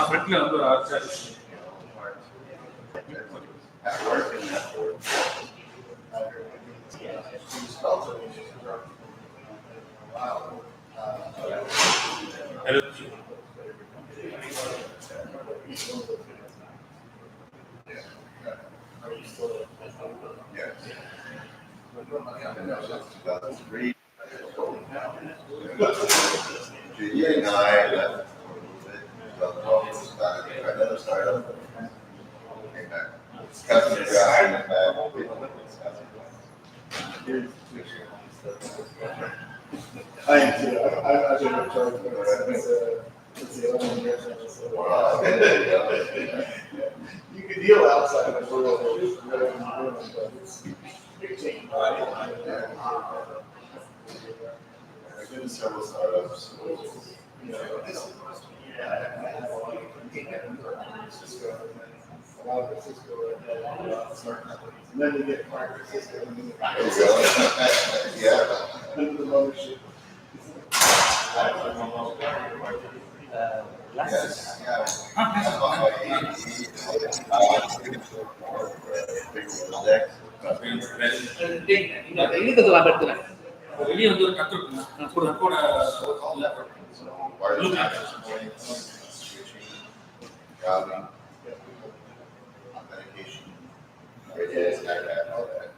ஃப்ரண்ட்ல வந்து ஒரு ஆர்ச்சா I am too. I've been in charge since 11 years now. So, you can deal outside of the world. But it's big change. I've been in several startups. You know, a lot of Cisco, and then we get part of Cisco. Yeah. Under the mothership. Yes, yeah. இழுக்கிறது நான் எடுத்துறேன். வெளியே வந்து ஒரு டக்கு இருக்குங்க கூட Routing, authentication, radius, all that.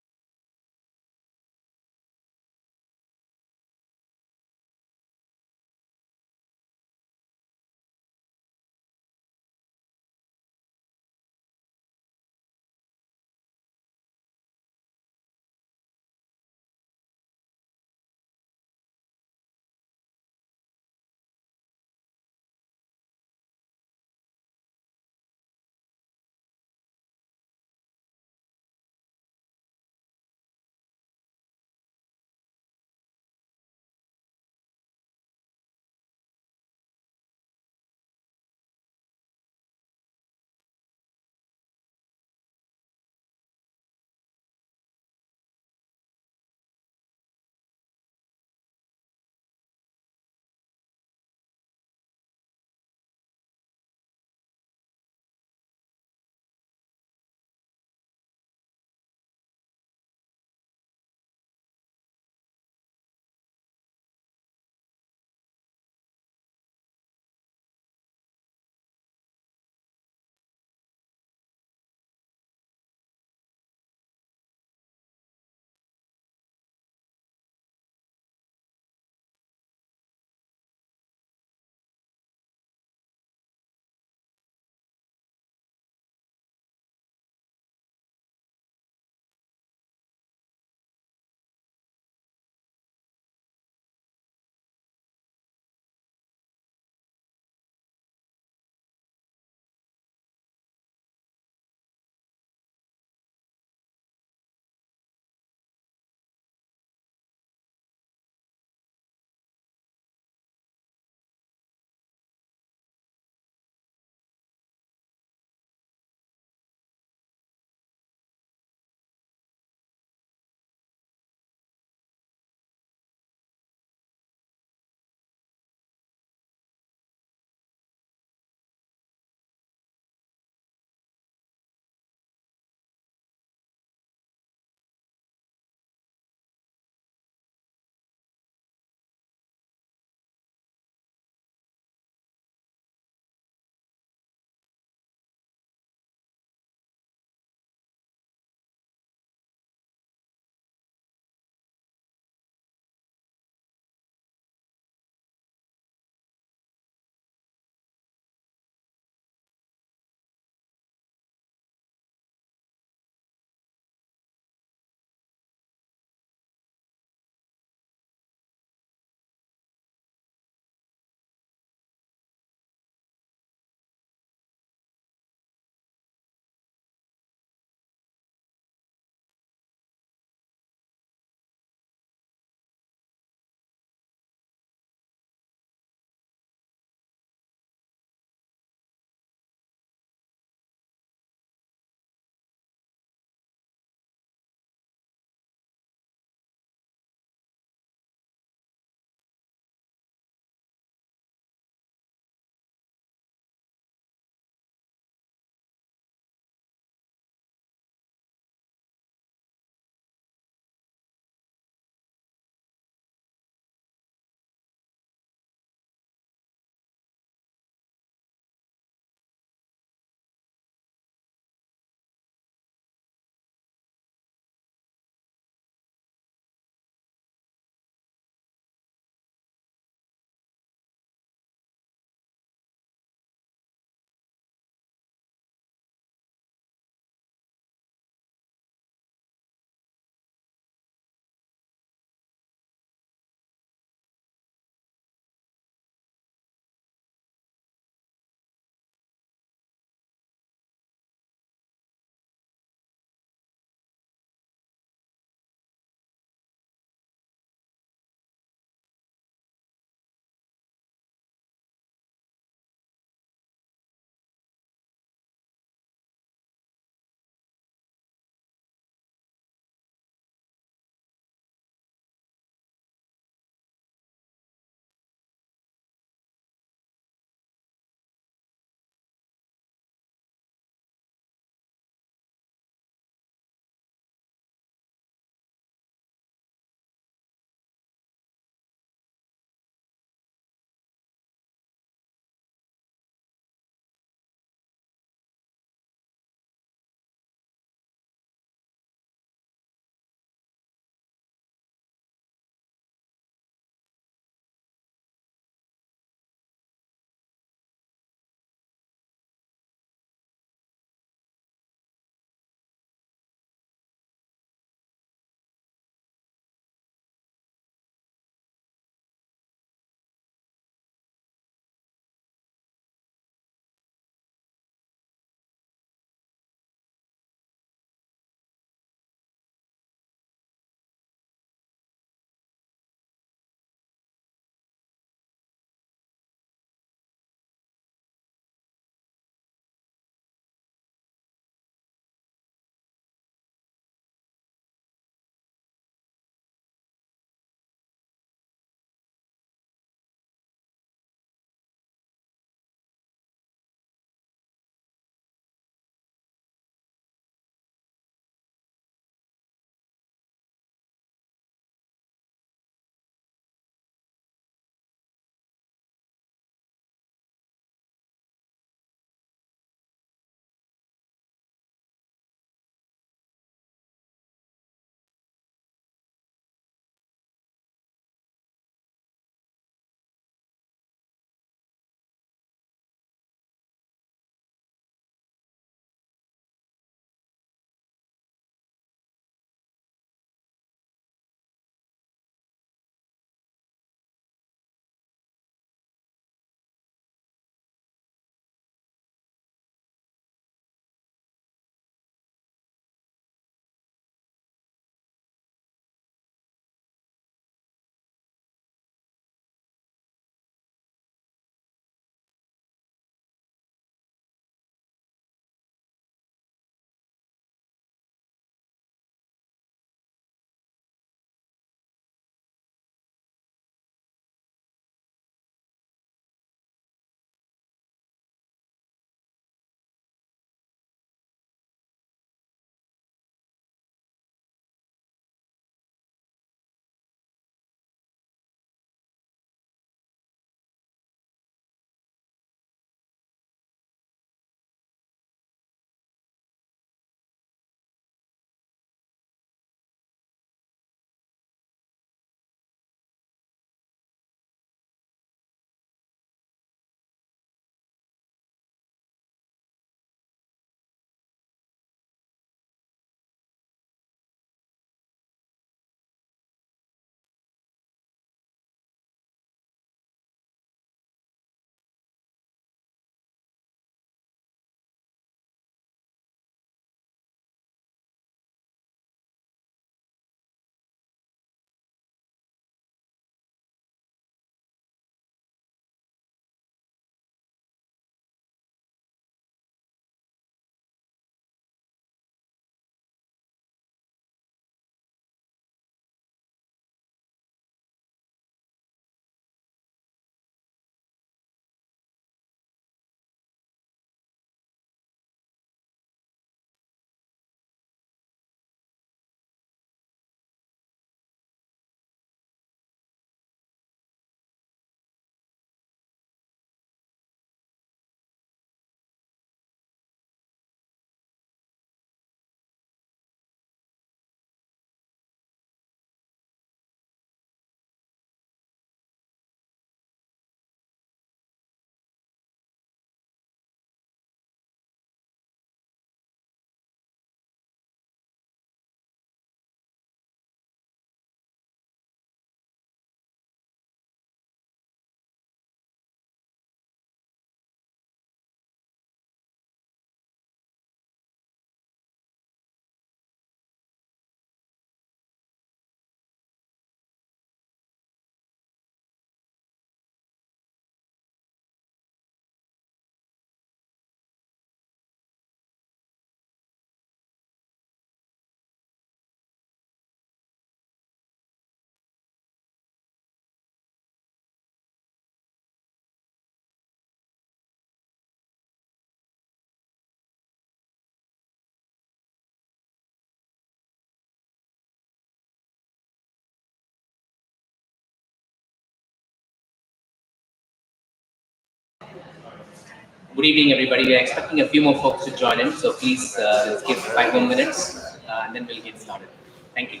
Good evening, everybody. We are expecting a few more folks to join in, so please let's give 5 more minutes and then we'll get started. Thank you.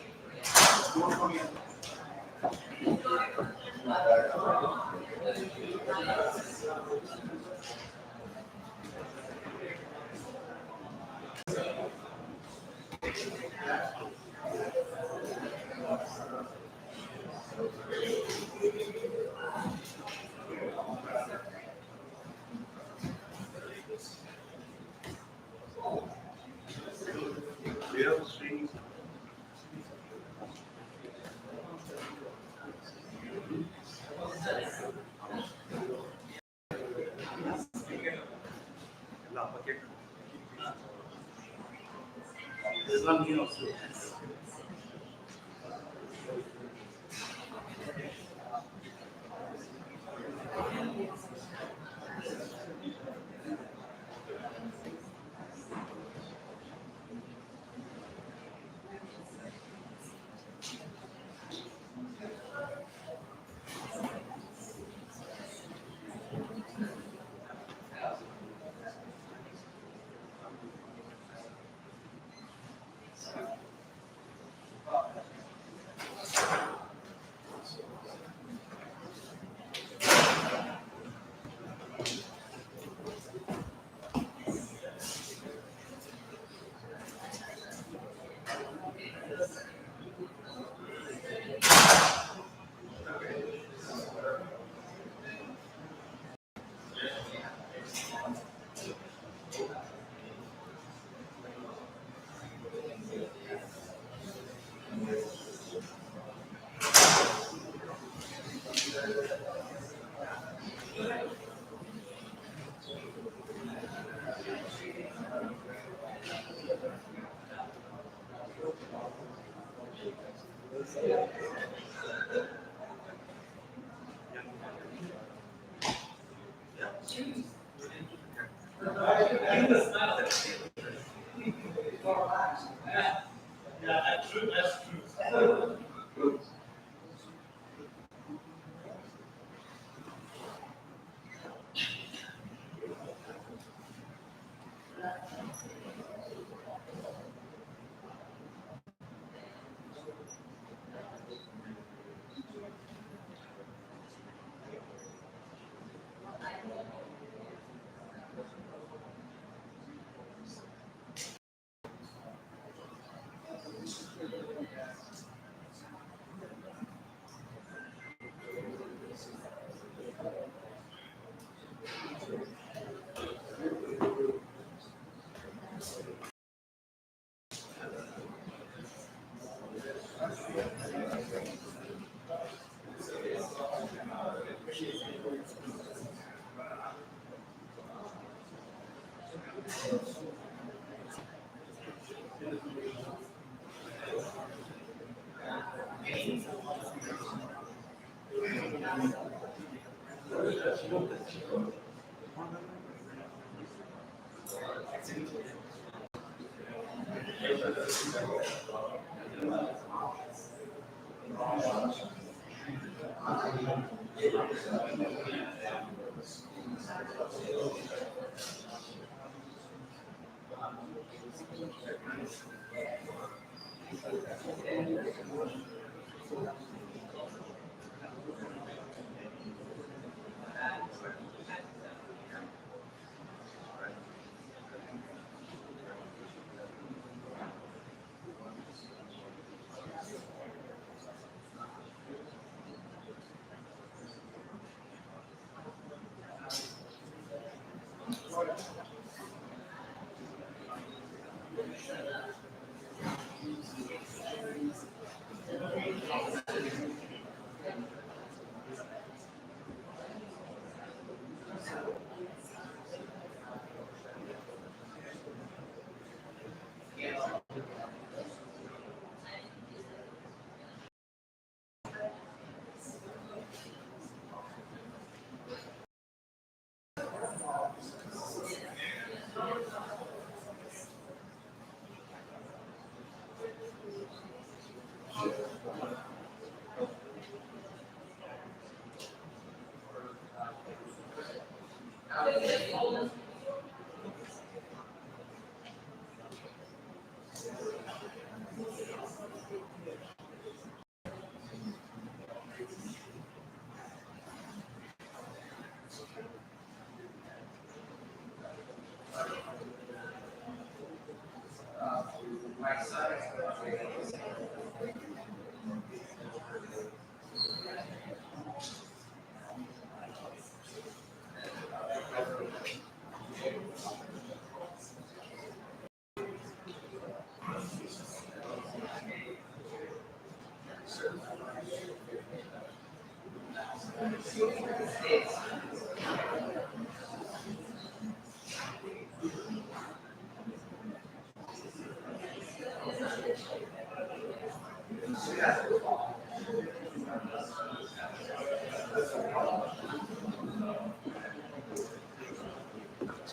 It's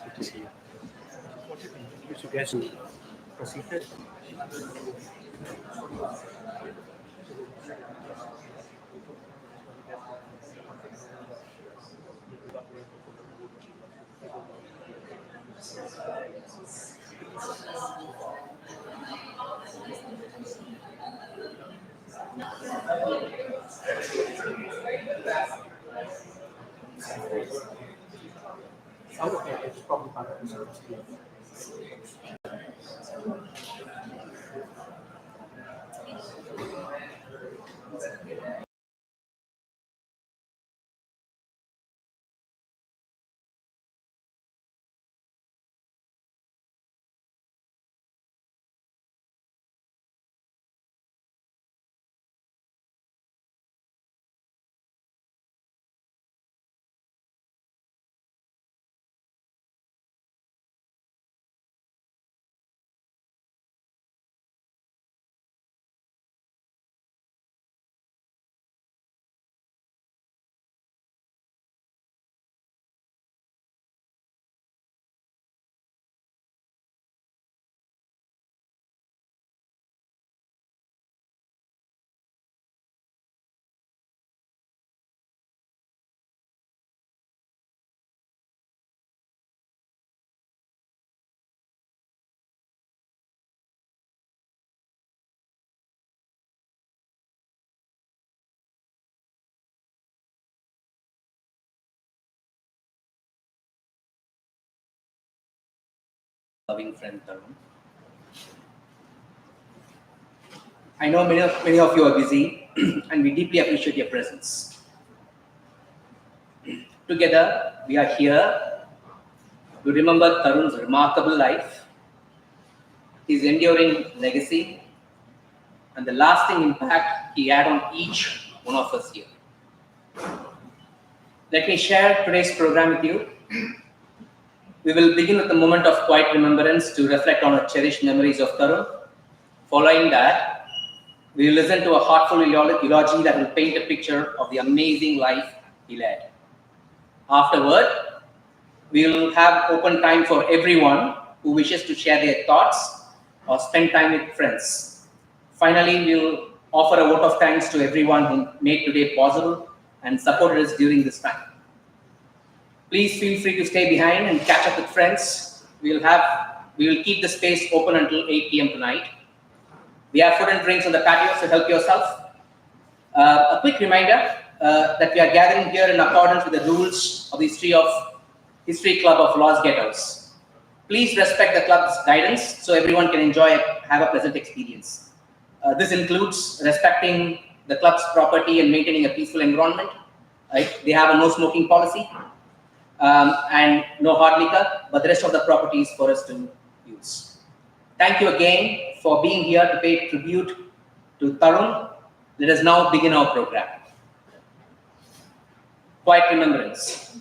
good to see you. You guys proceeded. Oh, okay, it's probably part of the service. Loving friend Tarun. I know many of you are busy and we deeply appreciate your presence. Together, we are here to remember Tarun's remarkable life, his enduring legacy, and the lasting impact he had on each one of us here. Let me share today's program with you. We will begin with a moment of quiet remembrance to reflect on our cherished memories of Tarun. Following that, we will listen to a heartfelt eulogy that will paint a picture of the amazing life he led. Afterward, we will have open time for everyone who wishes to share their thoughts or spend time with friends. Finally, we will offer a vote of thanks to everyone who made today possible and supported us during this time. Please feel free to stay behind and catch up with friends. We will keep the space open until 8 p.m. tonight. We have food and drinks on the patio, so help yourself. A quick reminder that we are gathering here in accordance with the rules of the History Club of Los Gatos. Please respect the club's guidance so everyone can have a pleasant experience. This includes respecting the club's property and maintaining a peaceful environment. Right? They have a no smoking policy and no hard liquor, but the rest of the property is for us to use. Thank you again for being here to pay tribute to Tarun. Let us now begin our program. Quiet remembrance.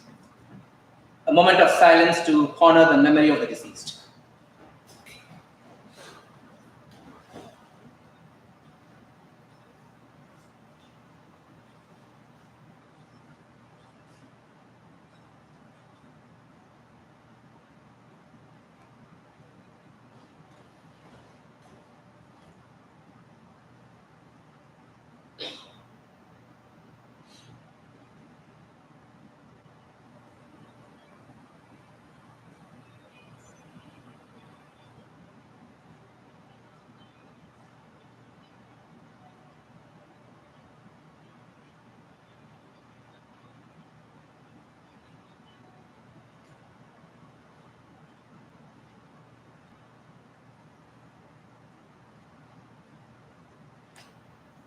A moment of silence to honor the memory of the deceased.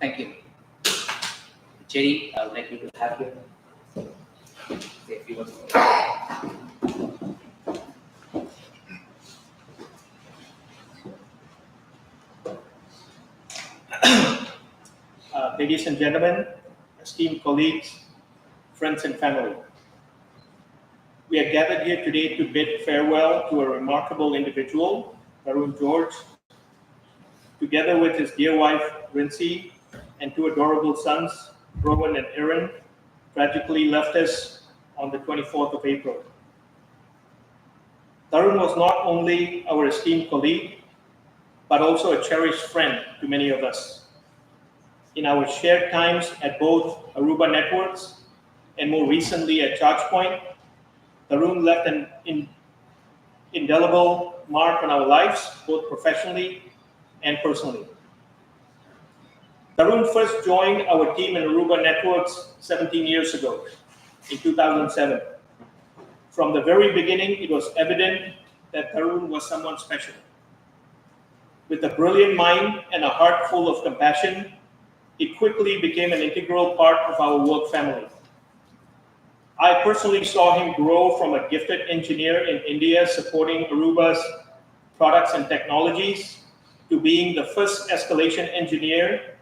Thank you. Jerry, I would like you to have you say a few words. Ladies and gentlemen, esteemed colleagues, friends and family. We are gathered here today to bid farewell to a remarkable individual, Tarun George, together with his dear wife, Rincy, and two adorable sons, Rowan and Aaron, tragically left us on the 24th of April. Tarun was not only our esteemed colleague, but also a cherished friend to many of us. In our shared times at both Aruba Networks and more recently at ChargePoint, Tarun left an indelible mark on our lives, both professionally and personally. Tarun first joined our team in Aruba Networks 17 years ago, in 2007. From the very beginning, it was evident that Tarun was someone special. With a brilliant mind and a heart full of compassion, he quickly became an integral part of our work family. I personally saw him grow from a gifted engineer in India supporting Aruba's products and technologies to being the first escalation engineer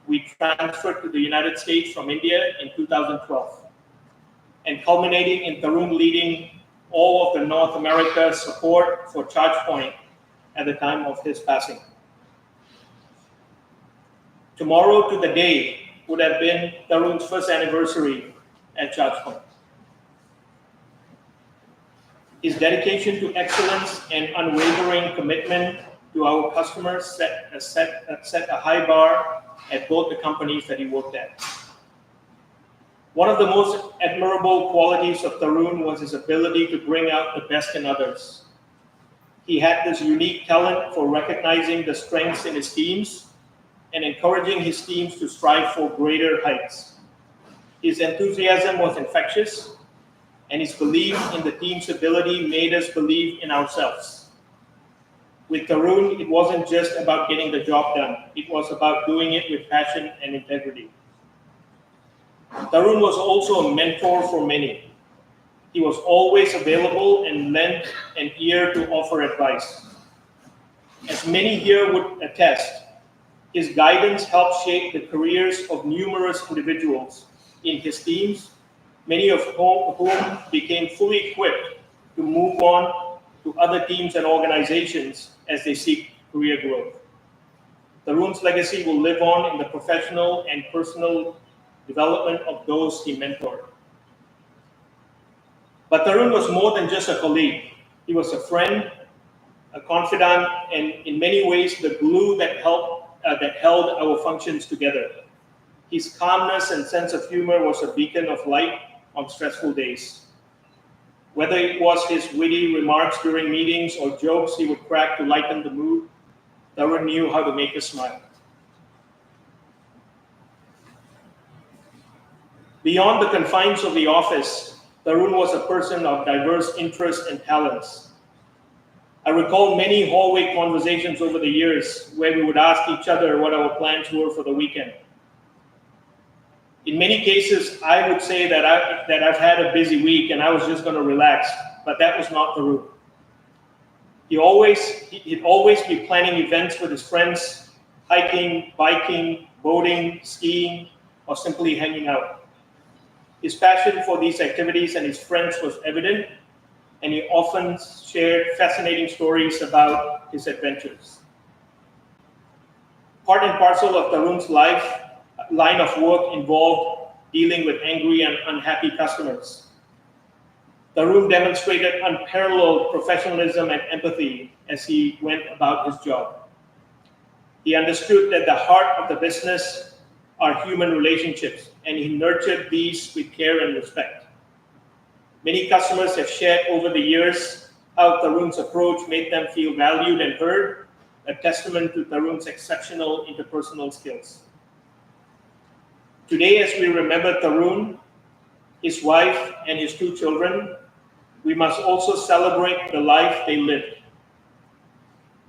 we transferred to the United States from India in 2012, and culminating in Tarun leading all of the North America support for ChargePoint at the time of his passing. Tomorrow to the day would have been Tarun's first anniversary at ChargePoint. His dedication to excellence and unwavering commitment to our customers set a high bar at both the companies that he worked at. One of the most admirable qualities of Tarun was his ability to bring out the best in others. He had this unique talent for recognizing the strengths in his teams and encouraging his teams to strive for greater heights. His enthusiasm was infectious, and his belief in the team's ability made us believe in ourselves. With Tarun, it wasn't just about getting the job done. It was about doing it with passion and integrity. Tarun was also a mentor for many. He was always available and lent an ear to offer advice. As many here would attest, his guidance helped shape the careers of numerous individuals in his teams, many of whom became fully equipped to move on to other teams and organizations as they seek career growth. Tarun's legacy will live on in the professional and personal development of those he mentored. But Tarun was more than just a colleague. He was a friend, a confidant, and in many ways the glue that held our functions together. His calmness and sense of humor was a beacon of light on stressful days. Whether it was his witty remarks during meetings or jokes he would crack to lighten the mood, Tarun knew how to make us smile. Beyond the confines of the office, Tarun was a person of diverse interests and talents. I recall many hallway conversations over the years where we would ask each other what our plans were for the weekend. In many cases, I would say that I've had a busy week and I was just going to relax, but that was not Tarun. He'd always be planning events with his friends, hiking, biking, boating, skiing, or simply hanging out. His passion for these activities and his friends was evident, and he often shared fascinating stories about his adventures. Part and parcel of Tarun's line of work involved dealing with angry and unhappy customers. Tarun demonstrated unparalleled professionalism and empathy as he went about his job. He understood that the heart of the business are human relationships, and he nurtured these with care and respect. Many customers have shared over the years how Tarun's approach made them feel valued and heard, a testament to Tarun's exceptional interpersonal skills. Today, as we remember Tarun, his wife, and his two children, we must also celebrate the life they lived.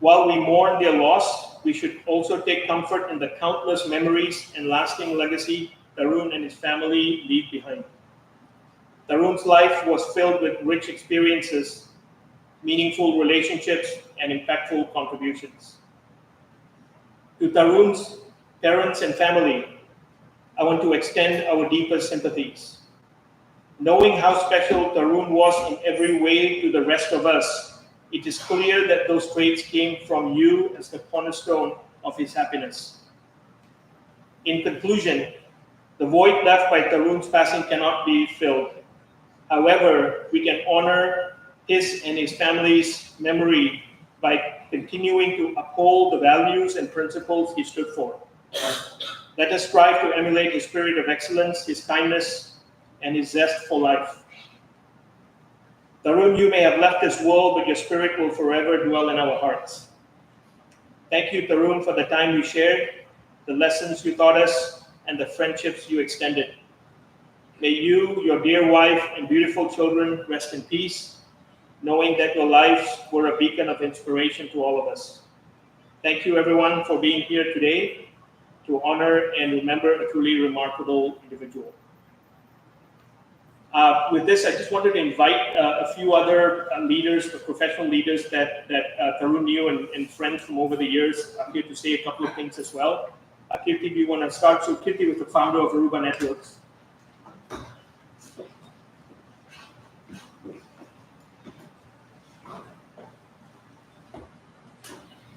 While we mourn their loss, we should also take comfort in the countless memories and lasting legacy Tarun and his family leave behind. Tarun's life was filled with rich experiences, meaningful relationships, and impactful contributions. To Tarun's parents and family, I want to extend our deepest sympathies. Knowing how special Tarun was in every way to the rest of us, it is clear that those traits came from you as the cornerstone of his happiness. In conclusion, the void left by Tarun's passing cannot be filled. However, we can honor his and his family's memory by continuing to uphold the values and principles he stood for. Let us strive to emulate his spirit of excellence, his kindness, and his zest for life. Tarun, you may have left this world, but your spirit will forever dwell in our hearts. Thank you, Tarun, for the time you shared, the lessons you taught us, and the friendships you extended. May you, your dear wife, and beautiful children rest in peace, knowing that your lives were a beacon of inspiration to all of us. Thank you, everyone, for being here today to honor and remember a truly remarkable individual. With this, I just wanted to invite a few other leaders, professional leaders that Tarun knew and friends from over the years here to say a couple of things as well. Kirti, do you want to start? So Kirti was the founder of Aruba Networks.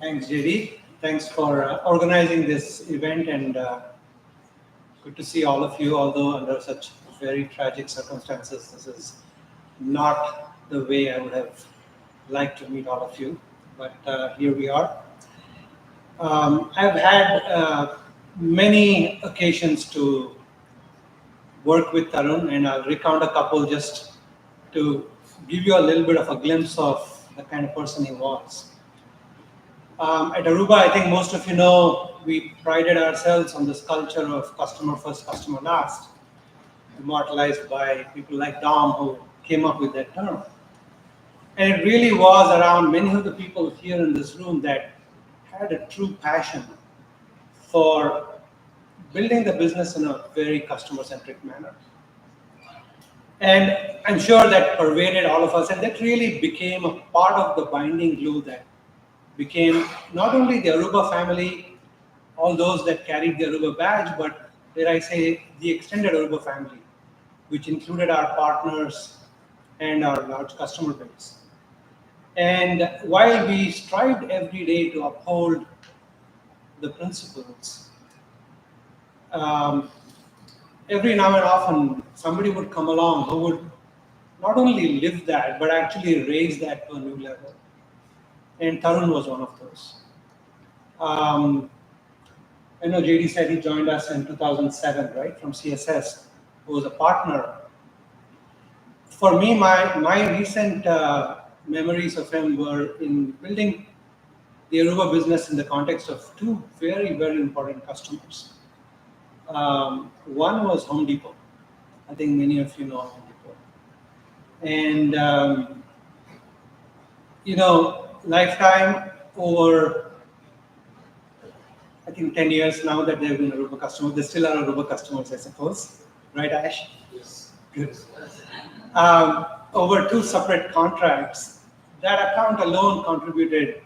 Thanks, JD. Thanks for organizing this event, and good to see all of you, although under such very tragic circumstances. This is not the way I would have liked to meet all of you, but here we are. I've had many occasions to work with Tarun, and I'll recount a couple just to give you a little bit of a glimpse of the kind of person he was. At Aruba, I think most of you know, we prided ourselves on this culture of customer first, customer last, immortalized by people like Dom, who came up with that term. And it really was around many of the people here in this room that had a true passion for building the business in a very customer-centric manner. And I'm sure that pervaded all of us, and that really became a part of the binding glue that became not only the Aruba family, all those that carried the Aruba badge, but dare I say, the extended Aruba family, which included our partners and our large customer base. And while we strived every day to uphold the principles, every now and often somebody would come along who would not only live that, but actually raise that to a new level. And Tarun was one of those. I know JD said he joined us in 2007, right, from CSS, who was a partner. For me, my recent memories of him were in building the Aruba business in the context of two very, very important customers. One was Home Depot. I think many of you know Home Depot. And, lifetime over, I think 10 years now that they've been Aruba customers. They still are Aruba customers, I suppose. Right, Ash? Yes. Good. Over two separate contracts, that account alone contributed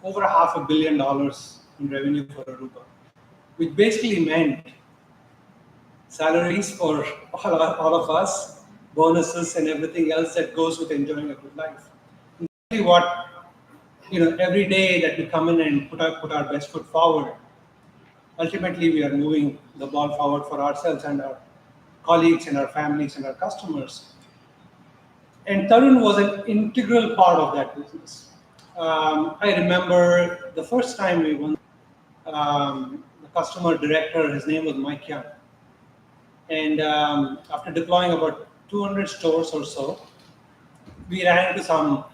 over $500 million in revenue for Aruba, which basically meant salaries for all of us, bonuses and everything else that goes with enjoying a good life. And really what, every day that we come in and put our best foot forward, ultimately we are moving the ball forward for ourselves and our colleagues and our families and our customers. And Tarun was an integral part of that business. I remember the first time we won, the customer director, his name was Mike Young. And after deploying about 200 stores or so, we ran into some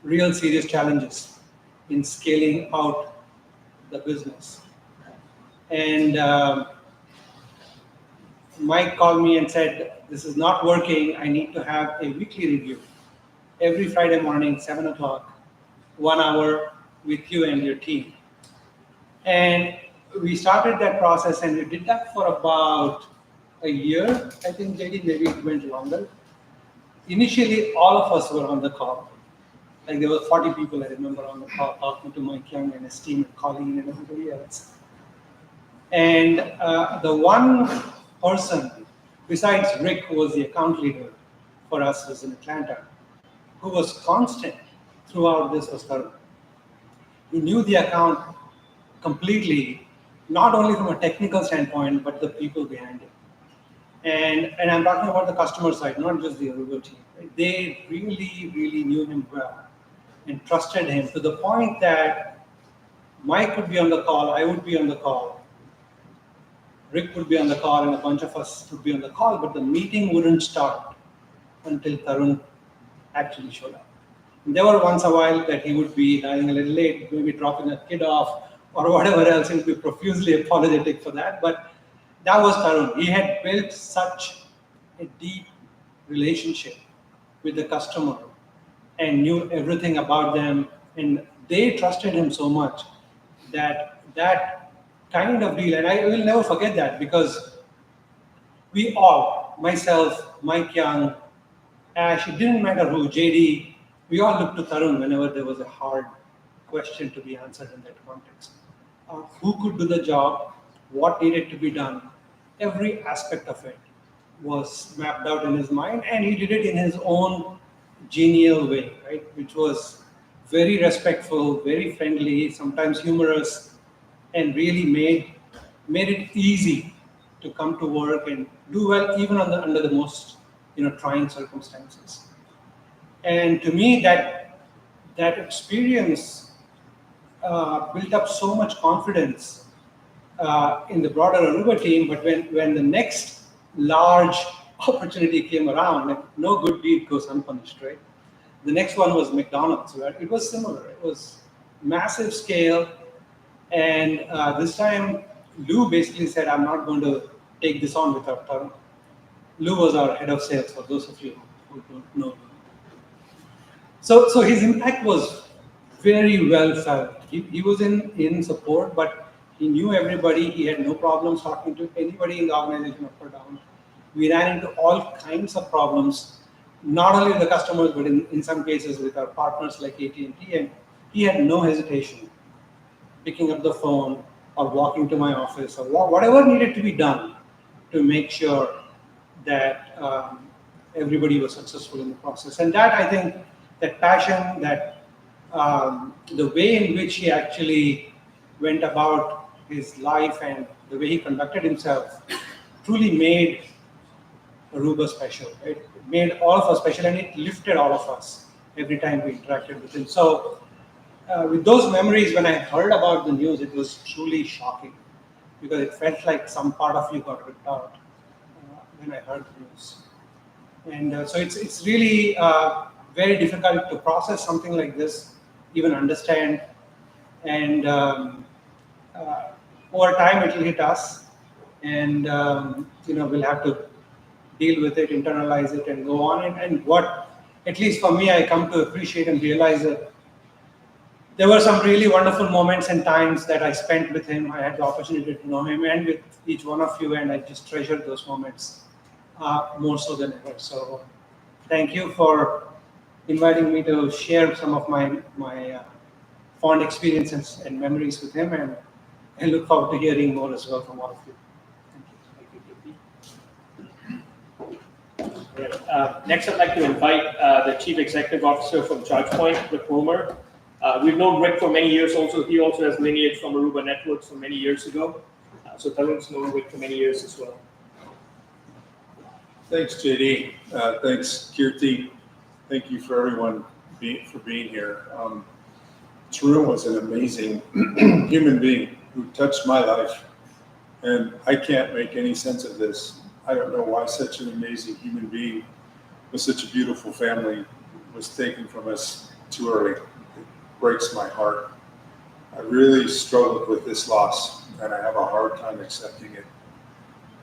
real serious challenges in scaling out the business. And Mike called me and said, this is not working. I need to have a weekly review every Friday morning, 7 o'clock, 1 hour with you and your team. And we started that process, and we did that for about a year. I think, JD, maybe it went longer. Initially, all of us were on the call. Like there were 40 people, I remember, on the call talking to Mike Young and his team and Colleen and everybody else. And the one person besides Rick, who was the account leader for us was in Atlanta, who was constant throughout this was Tarun. He knew the account completely, not only from a technical standpoint, but the people behind it. And I'm talking about the customer side, not just the Aruba team. Right? They really, really knew him well and trusted him to the point that Mike would be on the call, I would be on the call, Rick would be on the call, and a bunch of us would be on the call, but the meeting wouldn't start until Tarun actually showed up. And there were once a while that he would be running a little late, maybe dropping a kid off or whatever else, and be profusely apologetic for that. But that was Tarun. He had built such a deep relationship with the customer and knew everything about them, and they trusted him so much that kind of deal, and I will never forget that, because we all, myself, Mike Young, Ash, it didn't matter who, JD, we all looked to Tarun whenever there was a hard question to be answered in that context. Who could do the job, what needed to be done, every aspect of it was mapped out in his mind, and he did it in his own genial way, right? Which was very respectful, very friendly, sometimes humorous, and really made it easy to come to work and do well even under the most trying circumstances. And to me, that experience built up so much confidence in the broader Aruba team. But when the next large opportunity came around, like, no good deed goes unpunished, right? The next one was McDonald's, right? It was similar. It was massive scale. And this time, Lou basically said, I'm not going to take this on without Tarun. Lou was our head of sales, for those of you who don't know. So his impact was very well felt. He was in support, but he knew everybody. He had no problems talking to anybody in the organization up or down. We ran into all kinds of problems, not only with the customers, but in some cases with our partners like AT&T. And he had no hesitation picking up the phone or walking to my office or whatever needed to be done to make sure that everybody was successful in the process. And that, I think, that passion, that the way in which he actually went about his life and the way he conducted himself truly made Aruba special, right? It made all of us special, and it lifted all of us every time we interacted with him. So with those memories, when I heard about the news, it was truly shocking, because it felt like some part of you got ripped out when I heard the news. And so it's really very difficult to process something like this, even understand. And over time, it will hit us, and we'll have to deal with it, internalize it, and go on. And what, at least for me, I come to appreciate and realize that there were some really wonderful moments and times that I spent with him. I had the opportunity to know him, and with each one of you, and I just treasured those moments more so than ever. So thank you for inviting me to share some of my fond experiences and memories with him, and I look forward to hearing more as well from all of you. Right. Next, I'd like to invite the Chief Executive Officer from ChargePoint, Rick Wilmer. We've known Rick for many years also. He also has lineage from Aruba Networks from many years ago. So Tarun's known Rick for many years as well. Thanks, JD. Thanks, Kirti. Thank you for everyone for being here. Tarun was an amazing human being who touched my life, and I can't make any sense of this. I don't know why such an amazing human being with such a beautiful family was taken from us too early. It breaks my heart. I really struggled with this loss, and I have a hard time accepting it.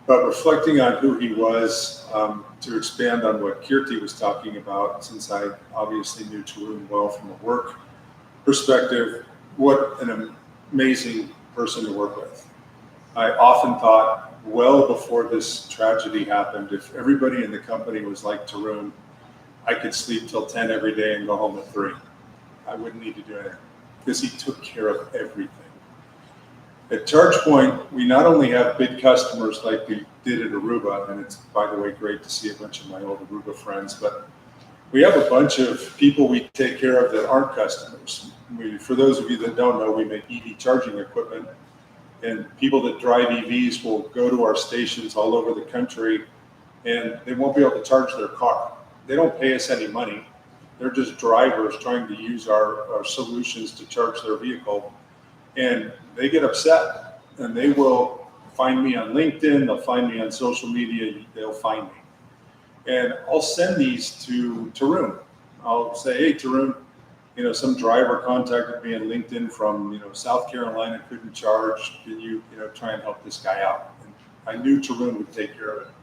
But reflecting on who he was, to expand on what Kirti was talking about, since I obviously knew Tarun well from a work perspective, what an amazing person to work with. I often thought, well before this tragedy happened, if everybody in the company was like Tarun, I could sleep till 10 every day and go home at 3. I wouldn't need to do anything, because he took care of everything. At ChargePoint, we not only have big customers like we did at Aruba, and it's, by the way, great to see a bunch of my old Aruba friends, but we have a bunch of people we take care of that aren't customers. For those of you that don't know, we make EV charging equipment, and people that drive EVs will go to our stations all over the country, and they won't be able to charge their car. They don't pay us any money. They're just drivers trying to use our solutions to charge their vehicle. And they get upset, and they will find me on LinkedIn, they'll find me on social media, they'll find me. And I'll send these to Tarun. I'll say, hey, Tarun, some driver contacted me on LinkedIn from, South Carolina, couldn't charge. Can you, try and help this guy out? And I knew Tarun would take care of it.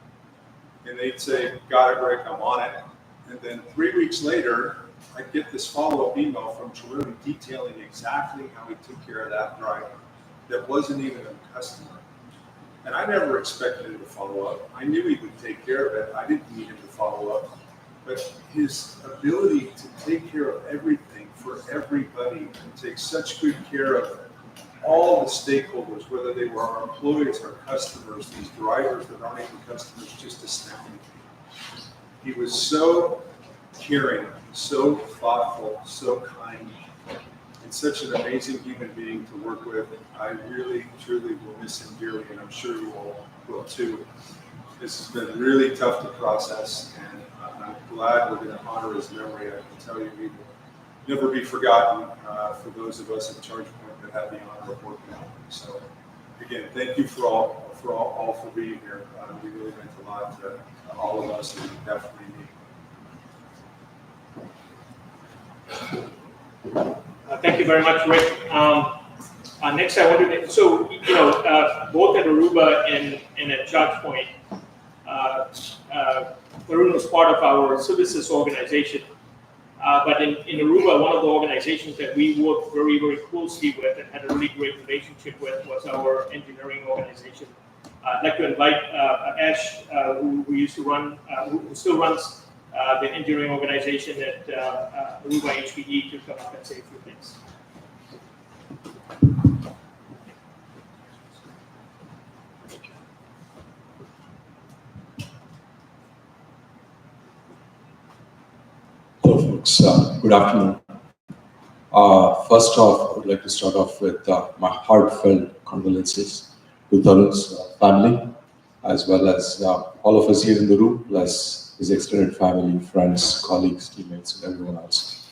And they'd say, got it, Rick, I'm on it. And then 3 weeks later, I get this follow-up email from Tarun detailing exactly how he took care of that driver that wasn't even a customer. And I never expected him to follow up. I knew he would take care of it. I didn't need him to follow up. But his ability to take care of everything for everybody and take such good care of all the stakeholders, whether they were our employees, our customers, these drivers that aren't even customers, just astounded me. He was so caring, so thoughtful, so kind, and such an amazing human being to work with. I really, truly will miss him dearly, and I'm sure you all will too. This has been really tough to process, and I'm glad we're going to honor his memory. I can tell you he will never be forgotten for those of us at ChargePoint that had the honor of working with him. So again, thank you for all for being here. You really meant a lot to all of us, and definitely me. Thank you very much, Rick. Next, I wanted to, so, both at Aruba and at ChargePoint, Tarun was part of our services organization. But in Aruba, one of the organizations that we worked very, very closely with and had a really great relationship with was our engineering organization. I'd like to invite Ash, who used to run, who still runs the engineering organization at Aruba HPE, to come up and say a few things. Hello, folks. Good afternoon. First off, I would like to start off with my heartfelt condolences to Tarun's family, as well as all of us here in the room, plus his extended family, friends, colleagues, teammates, and everyone else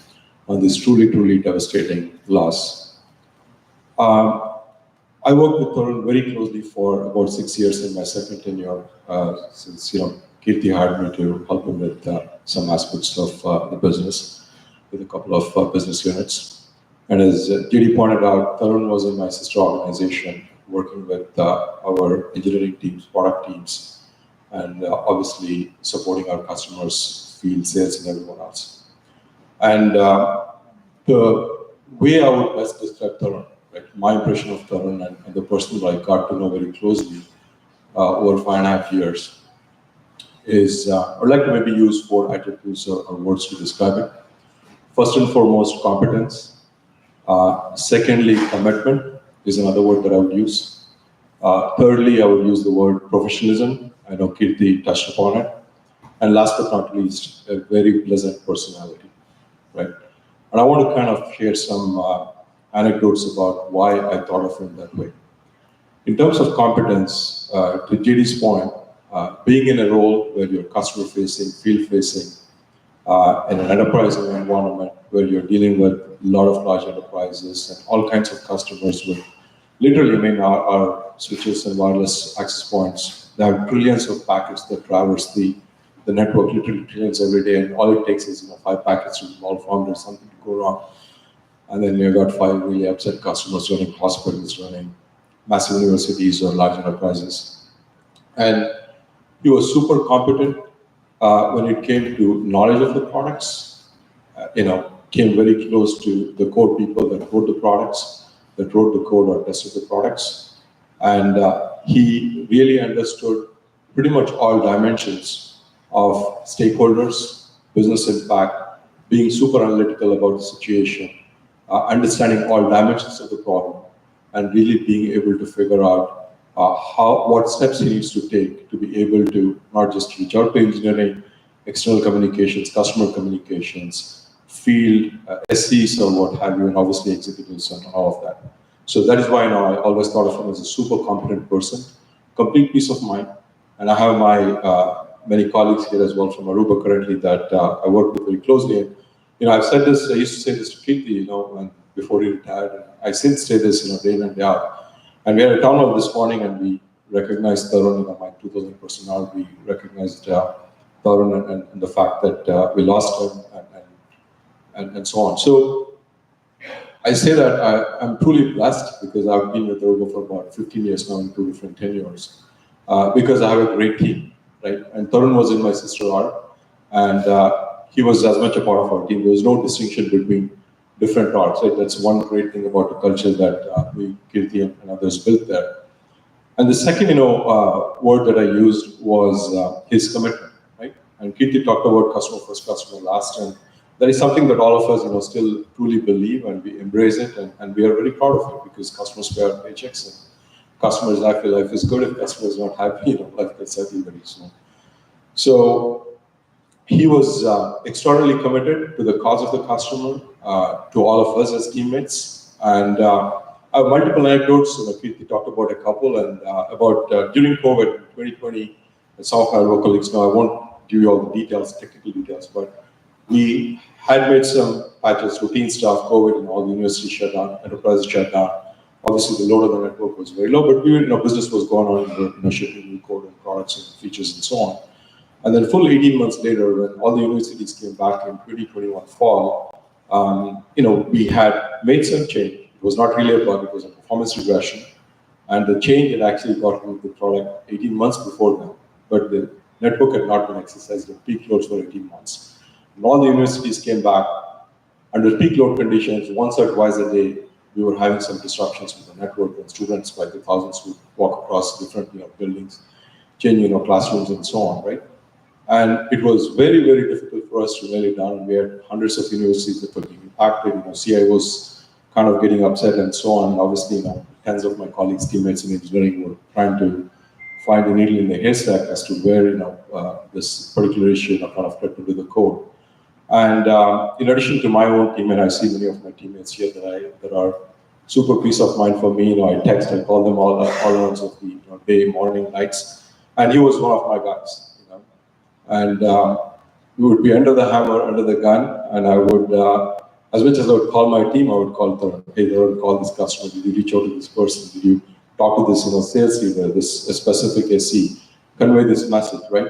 on this truly, truly devastating loss. I worked with Tarun very closely for about 6 years in my second tenure, since Kirti hired me to help him with some aspects of the business, with a couple of business units. And as JD pointed out, Tarun was in my sister organization, working with our engineering teams, product teams, and obviously supporting our customers, field sales, and everyone else. And the way I would best describe Tarun, right, my impression of Tarun and the person who I got to know very closely over 5.5 years is, I would like to maybe use 4 adjectives or words to describe it. First and foremost, competence. Secondly, commitment is another word that I would use. Thirdly, I would use the word professionalism. I know Kirti touched upon it. And last but not least, a very pleasant personality, right? And I want to kind of share some anecdotes about why I thought of him that way. In terms of competence, to JD's point, being in a role where you're customer-facing, field-facing, in an enterprise environment where you're dealing with a lot of large enterprises and all kinds of customers with literally, our switches and wireless access points, they have trillions of packets that traverse the network, literally trillions every day, and all it takes is 5 packets to malform, there's something to go wrong. And then you've got 5 really upset customers running hospitals, running massive universities or large enterprises. And he was super competent when it came to knowledge of the products, came very close to the core people that wrote the products, that wrote the code or tested the products. And he really understood pretty much all dimensions of stakeholders, business impact, being super analytical about the situation, understanding all dimensions of the problem, and really being able to figure out what steps he needs to take to be able to not just reach out to engineering, external communications, customer communications, field, SCs or what have you, and obviously executives and all of that. So that is why I always thought of him as a super competent person, complete peace of mind. And I have my many colleagues here as well from Aruba currently that I work with very closely. And, I've said this, I used to say this to Kirti, and before he retired, and I still say this, day in and day out. And we had a town hall this morning and we recognized Tarun, my 2000 personnel, we recognized Tarun and the fact that we lost him and so on. So I say that I'm truly blessed because I've been with Aruba for about 15 years now in 2 different tenures because I have a great team, right? And Tarun was in my sister art and he was as much a part of our team. There was no distinction between different arts, right? That's one great thing about the culture that we, Kirti and others built there. And the second, word that I used was his commitment, right? And Kirti talked about customer first, customer last, and that is something that all of us, still truly believe, and we embrace it, and we are very proud of it because customers pay our paychecks, and customers happy, life is good. If customers not happy, life gets everybody. So he was extraordinarily committed to the cause of the customer, to all of us as teammates, and I have multiple anecdotes. Kirti talked about a couple, and about during COVID 2020, some of my Aruba colleagues know. I won't give you all the details, technical details, but we had made some patches, routine stuff, COVID, and all the university shut down, enterprise shut down. Obviously, the load on the network was very low, but business was going on, we were shipping new code and products and features and so on. And then full 18 months later, when all the universities came back in 2021 fall, we had made some change. It was not really a bug, it was a performance regression. And the change had actually gotten with the product 18 months before that, but the network had not been exercised at peak loads for 18 months. And all the universities came back under peak load conditions, once or twice a day. We were having some disruptions with the network, and students by the thousands would walk across different buildings, changing classrooms and so on, right? And it was very, very difficult for us to nail it down. We had hundreds of universities that were being impacted. CIOs kind of getting upset and so on. Obviously, tens of my colleagues, teammates in engineering were trying to find a needle in the haystack as to where this particular issue kind of crept into the code. And in addition to my own team, and I see many of my teammates here that are super peace of mind for me. I text, I call them all hours of the day, morning, nights, and he was one of my guys. And we would be under the hammer, under the gun, and I would, as much as I would call my team, I would call Tarun. Hey, Tarun, call this customer. Did you reach out to this person? Did you talk to this sales leader, this specific SC? Convey this message, right?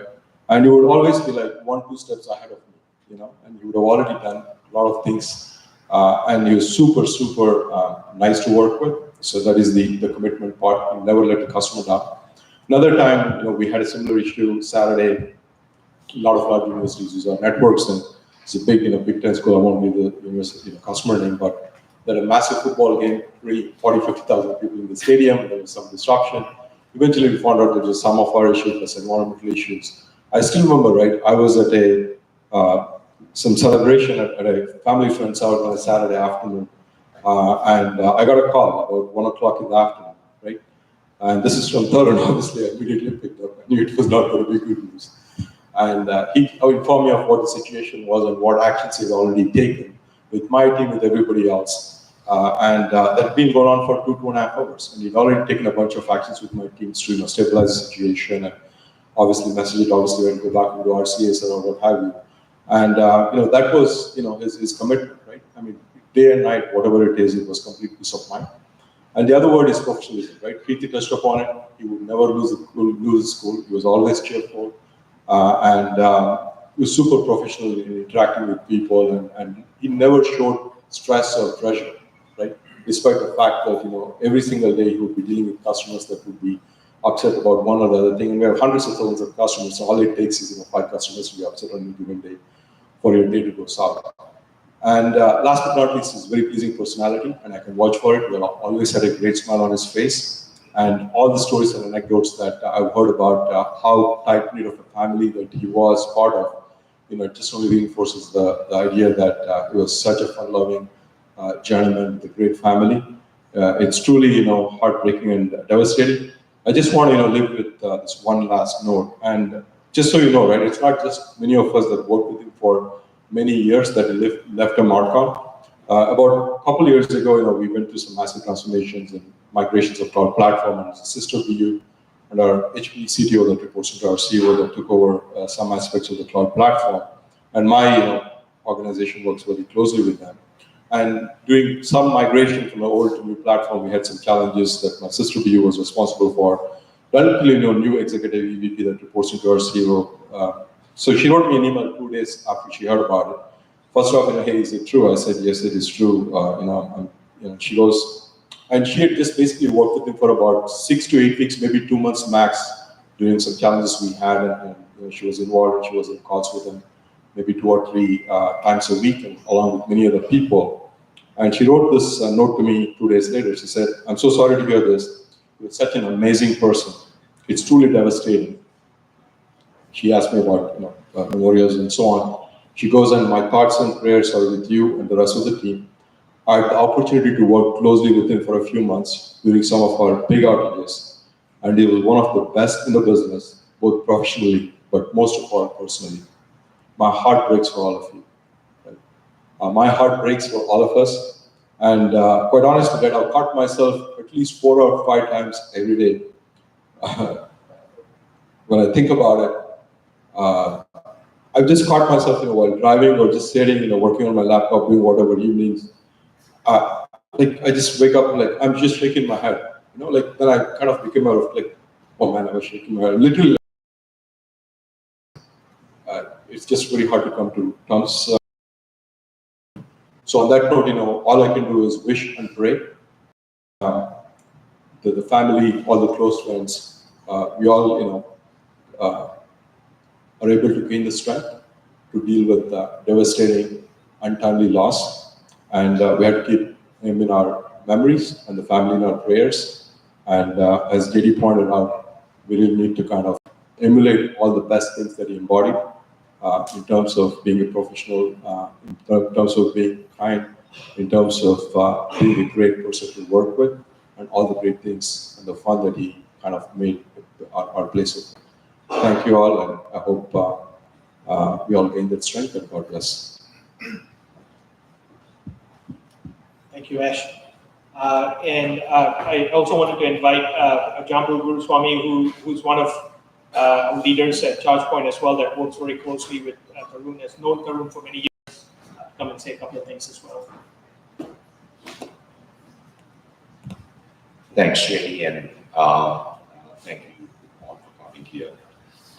And you would always be like 1-2 steps ahead of me, and you would have already done a lot of things. And he was super, super nice to work with. So that is the commitment part. You never let the customer down. Another time, we had a similar issue Saturday. A lot of large universities use our networks, and it's a big, Big Ten school. I won't give the university customer name, but they had a massive football game, 40,000-50,000 people in the stadium. There was some disruption. Eventually, we found out there was some of our issues, plus environmental issues. I still remember, right? I was at some celebration at a family friend's house on a Saturday afternoon, and I got a call about 1 o'clock in the afternoon, right? And this is from Tarun. Obviously, I immediately picked up. I knew it was not going to be good news. And he informed me of what the situation was and what actions he had already taken with my team, with everybody else. And that had been going on for 2.5 hours. And he'd already taken a bunch of actions with my teams to stabilize the situation and obviously message it, obviously when we go back into RCS or what have you. And that was his commitment, right? I mean, day and night, whatever it is, it was complete peace of mind. And the other word is professionalism, right? Kirti touched upon it. He would never lose school. He was always cheerful. And he was super professional in interacting with people, and he never showed stress or pressure, right? Despite the fact that every single day he would be dealing with customers that would be upset about one or the other thing. And we have hundreds of thousands of customers, so all it takes is 5 customers to be upset on a given day for your day to go south. And last but not least, his very pleasing personality, and I can vouch for it. He always had a great smile on his face. And all the stories and anecdotes that I've heard about how tight-knit of a family that he was part of, it just only reinforces the idea that he was such a fun-loving gentleman with a great family. It's truly, heartbreaking and devastating. I just want to, live with this one last note. And just so you know, right, it's not just many of us that worked with him for many years that he left a mark on. About a couple of years ago, we went through some massive transformations and migrations of our platform and sister BU, and our HP CTO that reports to our CEO that took over some aspects of the cloud platform. And my organization works very closely with them. And doing some migration from an old to new platform, we had some challenges that my sister BU was responsible for. Relatively new executive EVP that reports into our CEO. So she wrote me an email 2 days after she heard about it. First off, hey, is it true? I said, yes, it is true. She goes, and she had just basically worked with him for about 6 to 8 weeks, maybe 2 months max, during some challenges we had. And she was involved, and she was in calls with him maybe 2 or 3 times a week, and along with many other people. And she wrote this note to me 2 days later. She said, I'm so sorry to hear this. You're such an amazing person. It's truly devastating. She asked me about memorials and so on. She goes, and my thoughts and prayers are with you and the rest of the team. I had the opportunity to work closely with him for a few months during some of our big outages. And he was one of the best in the business, both professionally, but most of all personally. My heart breaks for all of you. Right? My heart breaks for all of us. And quite honestly, I've caught myself at least 4 or 5 times every day. When I think about it, I've just caught myself, while driving or just sitting, working on my laptop, doing whatever evenings. I just wake up and I'm just shaking my head. Then I kind of became out of oh man, I was shaking my head. Literally, it's just very hard to come to terms. So on that note, all I can do is wish and pray. The family, all the close friends, we all, are able to gain the strength to deal with devastating, untimely loss. And we have to keep him in our memories and the family in our prayers. And as JD pointed out, we really need to kind of emulate all the best things that he embodied in terms of being a professional, in terms of being kind, in terms of being a great person to work with, and all the great things and the fun that he kind of made our place. Thank you all, and I hope we all gain that strength, and God bless. Thank you, Ash. And I also wanted to invite Jambu Guruswamy, who's one of leaders at ChargePoint as well, that works very closely with Tarun, has known Tarun for many years. Come and say a couple of things as well. Thanks, JD, and thank you all for coming here.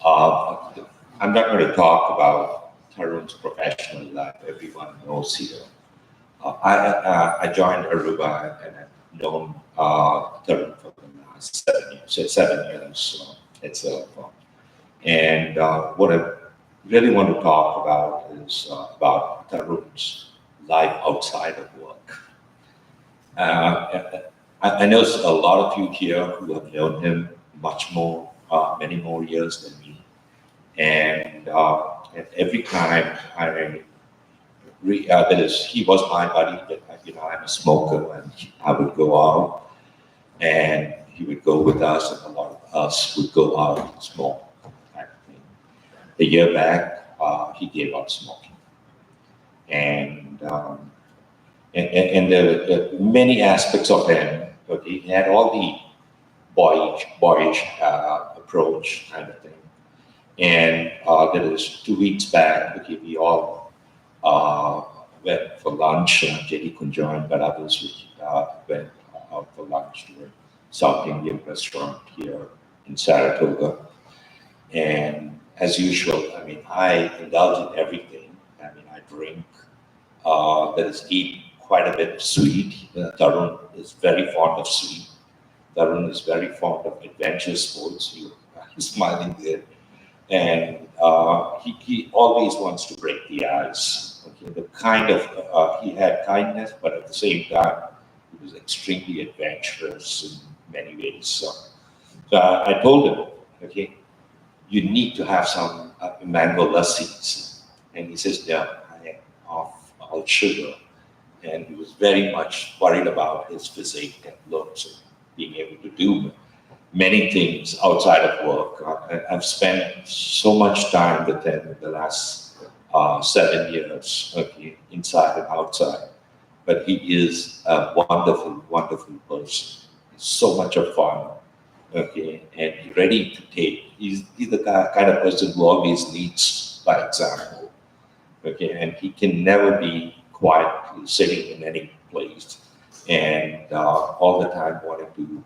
I'm not going to talk about Tarun's professional life. Everyone knows here. I joined Aruba and I've known Tarun for the last 7 years itself. And what I really want to talk about is about Tarun's life outside of work. I know a lot of you here who have known him much more, many more years than me. And every time he was my buddy, but I'm a smoker, and I would go out and he would go with us, and a lot of us would go out and smoke. A year back, he gave up smoking. And there were many aspects of him, but he had all the boyish approach kind of thing. And that was 2 weeks back, we all went for lunch. JD couldn't join, but others went out for lunch to a South Indian restaurant here in Saratoga. And as usual, I indulge in everything. I drink, eat quite a bit of sweet. Tarun is very fond of sweet. Tarun is very fond of adventure sports. He's smiling there. And he always wants to break the ice. Okay? He had kindness, but at the same time, he was extremely adventurous in many ways. So I told him, okay, you need to have some mango lassis. And he says, no, I am off all sugar. and he was very much worried about his physique and looks and being able to do many things outside of work. I've spent so much time with him in the last 7 years, okay, inside and outside. But he is a wonderful, wonderful person. He's so much of fun, okay, and ready to take. He's the kind of person who always leads by example, okay, and he can never be quietly sitting in any place and all the time wanting to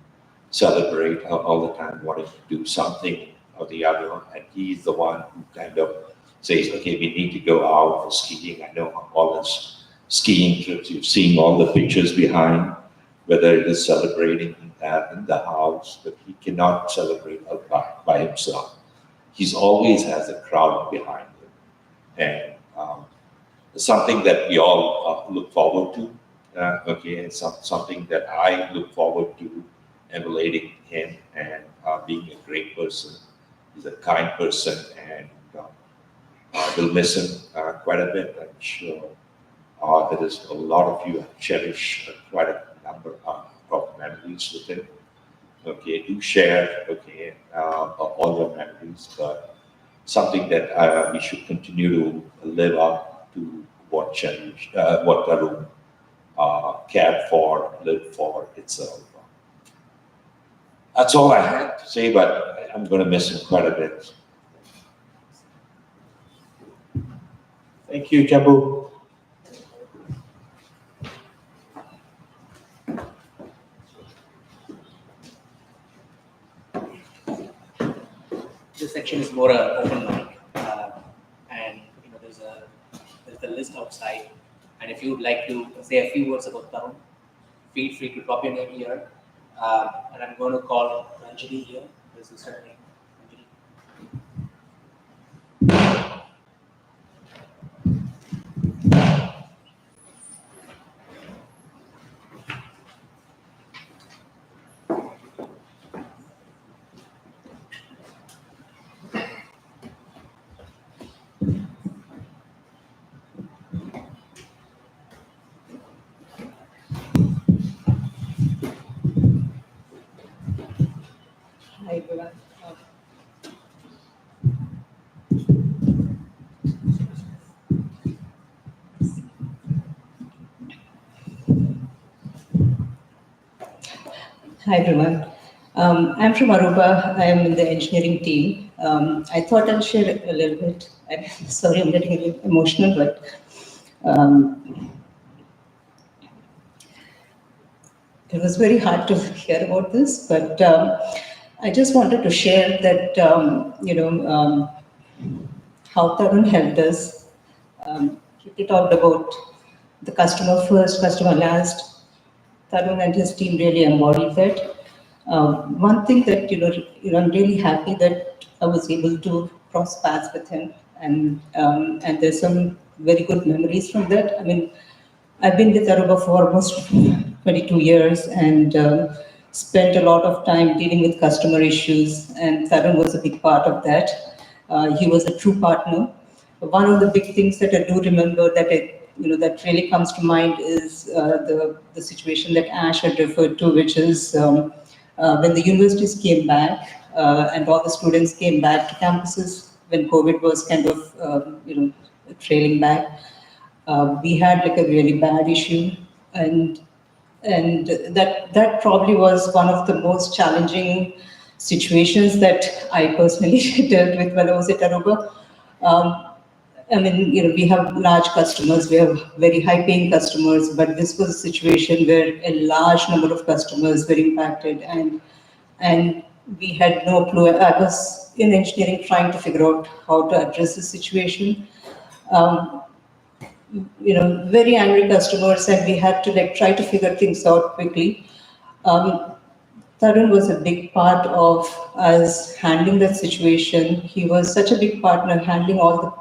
celebrate, all the time wanting to do something or the other. And he's the one who kind of says, okay, we need to go out for skiing. I know all his skiing trips, you've seen all the pictures behind, whether it is celebrating in the house, but he cannot celebrate by himself. He's always has a crowd behind him. And it's something that we all look forward to. Okay, it's something that I look forward to emulating him and being a great person. He's a kind person, and we'll miss him quite a bit. I'm sure there is a lot of you have cherished quite a number of memories with him. Okay, do share, okay, all your memories, but something that we should continue to live up to what Tarun cared for, lived for itself. That's all I had to say, but I'm going to miss him quite a bit. Thank you, Jambu. This section is more open mic, and there's a list outside. And if you would like to say a few words about Tarun, feel free to drop your name here. And I'm going to call Ranjini here. This is her name. Ranjini. Hi, everyone. Hi, everyone. I'm from Aruba. I'm in the engineering team. I thought I'll share a little bit. I'm sorry, I'm getting a little emotional, but it was very hard to hear about this. But I just wanted to share that, how Tarun helped us. He talked about the customer first, customer last. Tarun and his team really embodied that. One thing that I'm really happy that I was able to cross paths with him, and there's some very good memories from that. I mean, I've been with Aruba for almost 22 years and spent a lot of time dealing with customer issues, and Tarun was a big part of that. He was a true partner. One of the big things that I do remember that really comes to mind is the situation that Ash had referred to, which is when the universities came back and all the students came back to campuses when COVID was kind of trailing back. We had like a really bad issue, and that probably was one of the most challenging situations that I personally dealt with when I was at Aruba. I mean, we have large customers, we have very high-paying customers, but this was a situation where a large number of customers were impacted, and we had no clue. I was in engineering trying to figure out how to address the situation. Very angry customers, and we had to try to figure things out quickly. Tarun was a big part of us handling that situation. He was such a big partner handling all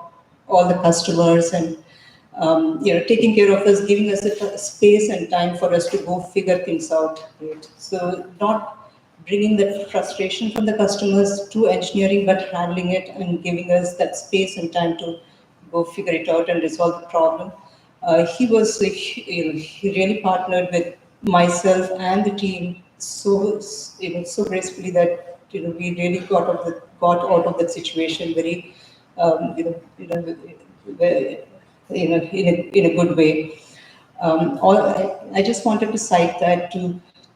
the customers and taking care of us, giving us a space and time for us to go figure things out. Right? So not bringing that frustration from the customers to engineering, but handling it and giving us that space and time to go figure it out and resolve the problem. He was, he really partnered with myself and the team so gracefully that we really got out of that situation very very, in a good way. I just wanted to cite that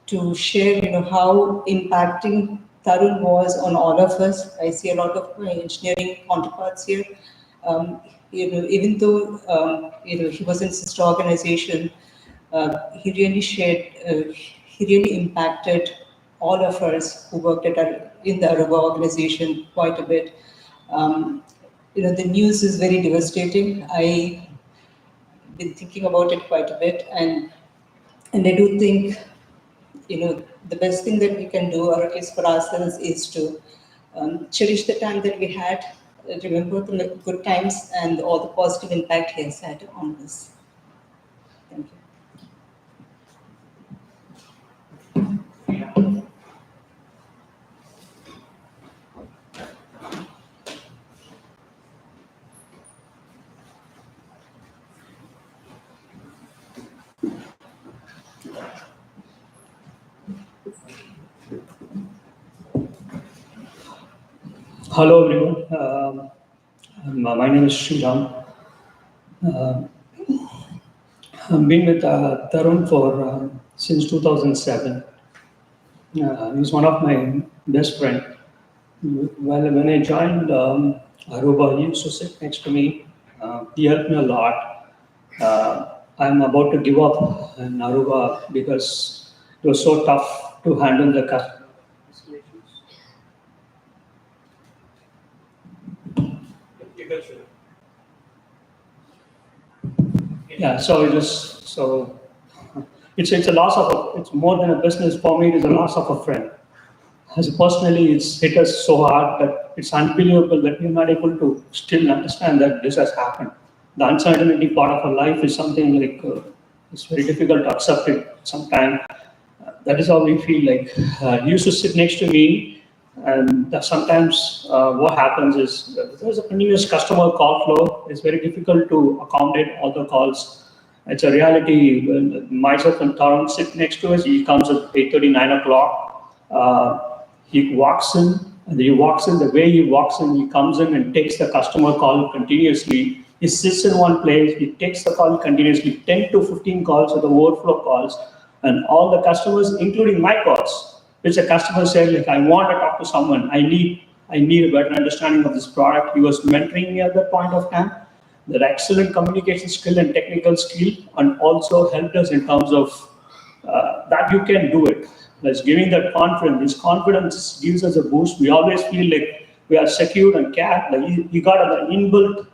to share, how impacting Tarun was on all of us. I see a lot of my engineering counterparts here. Even though he was in sister organization, he really impacted all of us who worked in the Aruba organization quite a bit. The news is very devastating. I've been thinking about it quite a bit, and I do think, the best thing that we can do, or at least for ourselves, is to cherish the time that we had, remember the good times and all the positive impact he has had on us. Thank you. Hello, everyone. My name is Sriram. I've been with Tarun for since 2007. He's one of my best friends. Well, when I joined Aruba, he used to sit next to me. He helped me a lot. I'm about to give up in Aruba because it was so tough to handle the customer escalations. Yeah, it's a loss of it's more than a business for me. It is a loss of a friend. As personally, it's hit us so hard that it's unbelievable that we're not able to still understand that this has happened. The uncertainty part of our life is something like it's very difficult to accept it sometimes. That is how we feel like. He used to sit next to me, and sometimes what happens is there's a continuous customer call flow. It's very difficult to accommodate all the calls. It's a reality. When myself and Tarun sit next to us, he comes at 8:30, 9 o'clock. He walks in, and the way he walks in, he comes in and takes the customer call continuously. He sits in one place, he takes the call continuously, 10 to 15 calls with the overflow calls, and all the customers, including my calls, which the customer said, like, I want to talk to someone, I need a better understanding of this product. He was mentoring me at that point of time. That excellent communication skill and technical skill, and also helped us in terms of that you can do it. That's giving that confidence. This confidence gives us a boost. We always feel like we are secure and care. Like he got an inbuilt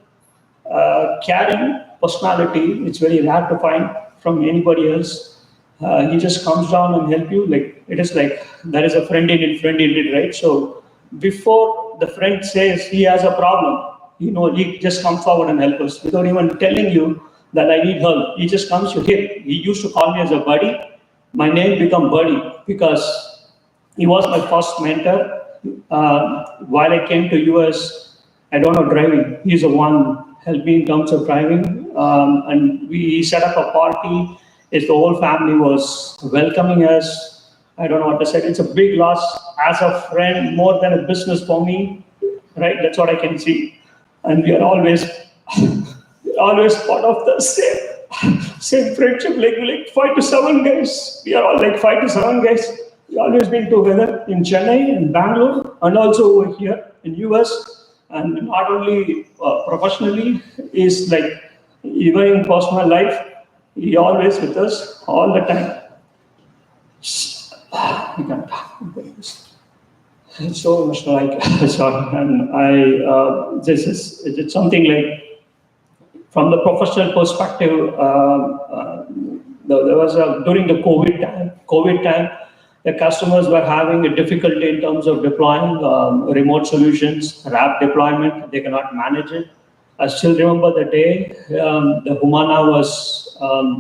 caring personality. It's very rare to find from anybody else. He just comes down and help you. Like it is like there is a friend in it, right? So before the friend says he has a problem, he just comes forward and help us without even telling you that I need help. He just comes to him. He used to call me as a buddy. My name became Buddy because he was my first mentor. While I came to US, I don't know driving. He's the one helped me in terms of driving. And we set up a party. The whole family was welcoming us. I don't know what to say. It's a big loss as a friend, more than a business for me. Right? That's what I can see. And we are always part of the same friendship, like 5 to 7 guys. We are all like 5 to 7 guys. We always been together in Chennai, in Bangalore, and also over here in US. And not only professionally, is like even in personal life, he always with us all the time. We can talk about this. It's so much like sorry, and it's something like. From the professional perspective, there was during the COVID time, the customers were having a difficulty in terms of deploying remote solutions, RAP deployment. They cannot manage it. I still remember the day the Humana was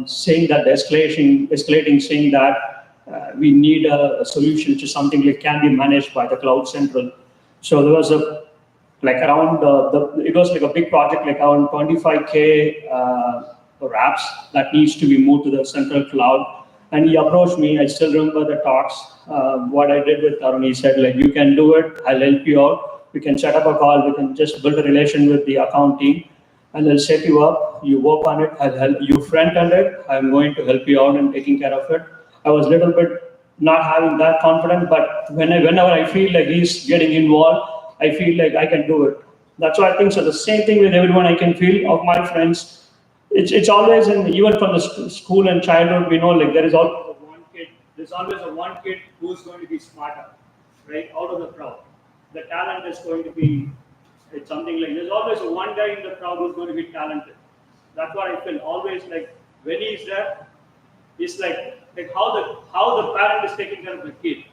saying that escalating, saying that we need a solution which is something that can be managed by the Cloud Central. So there was around it was like a big project, like around 25K or apps that needs to be moved to the central cloud. And he approached me. I still remember the talks. What I did with Tarun, he said, like, you can do it. I'll help you out. We can set up a call. We can just build a relation with the account team, and I'll set you up. You work on it. I'll help you front end it. I'm going to help you out in taking care of it. I was a little bit not having that confidence, but whenever I feel like he's getting involved, I feel like I can do it. That's why I think so. The same thing with everyone I can feel of my friends. It's always even from the school and childhood, we know like there is always a one kid. There's always a one kid who's going to be smarter, right? Out of the crowd, the talent is going to be. It's something like there's always a one guy in the crowd who's going to be talented. That's what I feel always like when he's there. It's like how the parent is taking care of the kid.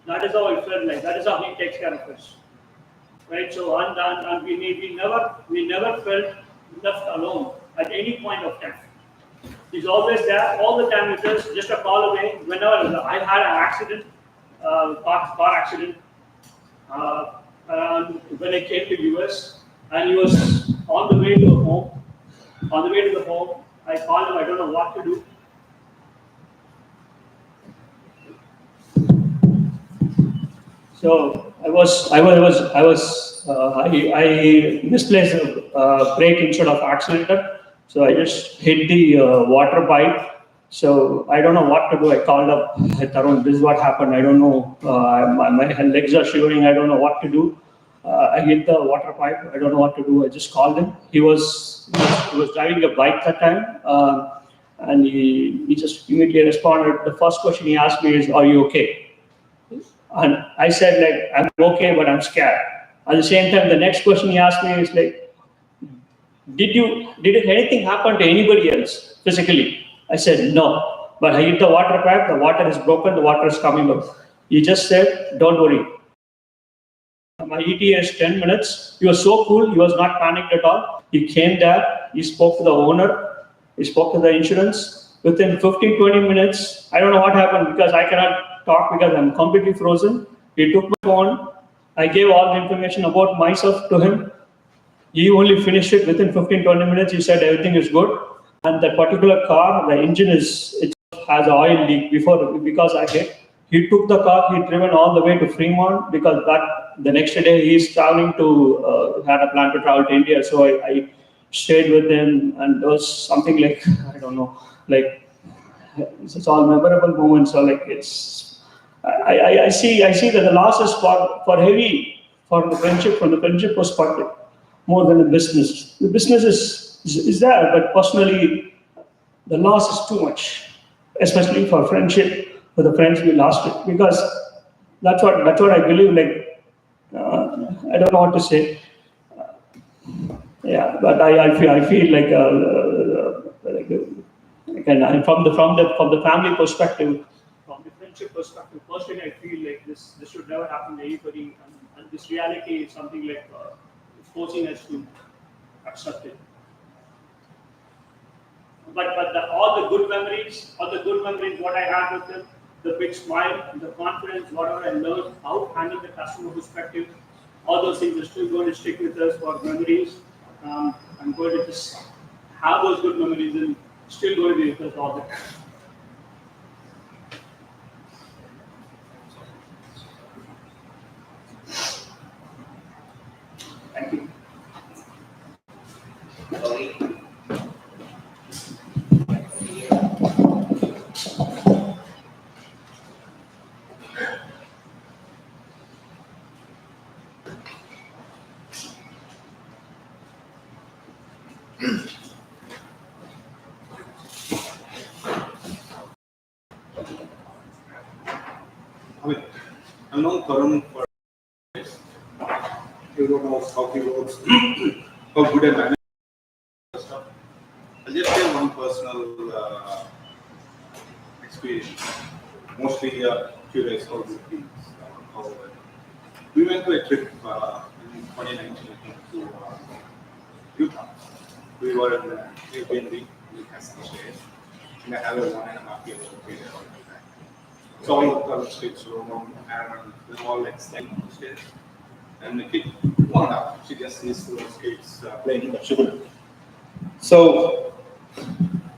That is how I felt like. That is how he takes care of us, right? So and we never felt left alone at any point of time. He's always there all the time with us, just a call away. Whenever I had an accident, car accident, and when I came to US, and he was on the way to home. On the way to the home, I called him. I don't know what to do. So I misplaced the brake instead of accelerator. So I just hit the water pipe. So I don't know what to do. I called up Tarun. This is what happened. I don't know. My legs are shivering. I don't know what to do. I hit the water pipe. I don't know what to do. I just called him. He was driving a bike that time, and he just immediately responded. The first question he asked me is, "Are you okay?" And I said, like, I'm okay, but I'm scared. At the same time, the next question he asked me is like, did anything happen to anybody else physically? I said, no. But I hit the water pipe, the water is broken, the water is coming up. He just said, don't worry. My ETA is 10 minutes. He was so cool, he was not panicked at all. He came there, he spoke to the owner, he spoke to the insurance. Within 15, 20 minutes, I don't know what happened because I cannot talk because I'm completely frozen. He took my phone. I gave all the information about myself to him. He only finished it within 15, 20 minutes. He said everything is good. And that particular car, the engine has an oil leak because I hit. He took the car, he driven all the way to Fremont because the next day he's traveling to, had a plan to travel to India. So I stayed with him and it was something like, I don't know, like it's all memorable moments. So like I see that the loss is for heavy from the friendship perspective more than the business. The business is there, but personally the loss is too much, especially for friendship, for the friends we lost it, because that's what I believe. Like I don't know what to say. Yeah, but I feel like again from the family perspective, from the friendship perspective, personally I feel like this should never happen to anybody, and this reality is something like forcing us to accept it. But all the good memories, what I had with them, the big smile, the confidence, whatever I learned, how to handle the customer perspective, all those things are still going to stick with us for memories. I'm going to just have those good memories and still going to be with us all the time. Thank you. I've known Tarun for years. Everyone knows how he works, how good a manager stuff. I'll just share one personal experience. Mostly curious how it feels. We went to a trip in 2019 to Utah. We were in Airbnb in Castle State, and I have a 1.5-year period. So all of the streets roam and they're all like staying on the stairs. And the kid, one up, she just sees those kids playing in the sugar. So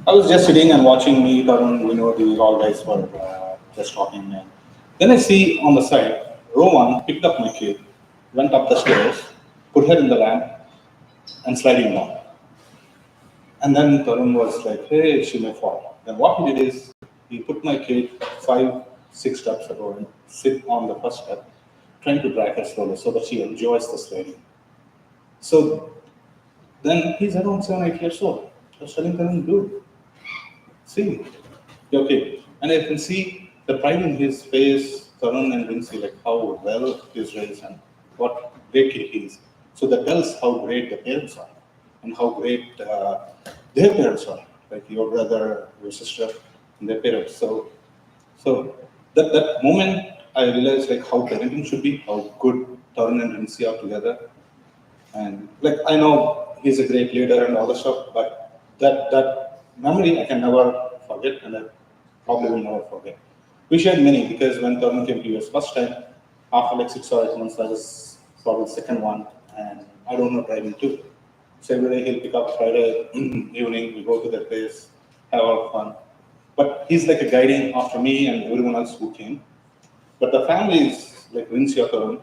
I was just sitting and watching me, Tarun, these all guys were just talking. And then I see on the side, row one picked up my kid, went up the stairs, put her in the ramp, and sliding down. And then Tarun was like, hey, she may fall. Then what he did is, he put my kid 5, 6 steps ago and sit on the first step, trying to drag her slowly so that she enjoys the sliding. So then he's around 7, 8 years old. I was telling Tarun, dude, see, you're okay. And I can see the pride in his face, Tarun and Vinci, like how well he's raised and what great kid he is. So that tells how great the parents are and how great their parents are, like your brother, your sister, and their parents. So that moment I realized like how parenting should be, how good Tarun and Vinci are together. And like I know he's a great leader and all the stuff, but that memory I can never forget, and I probably will never forget. We shared many because when Tarun came to US first time, after like 6 or 8 months, I was probably the second one, and I don't know driving too. So every day he'll pick up Friday evening, we go to their place, have our fun. But he's like a guiding after me and everyone else who came. But the families like Vinci or Tarun,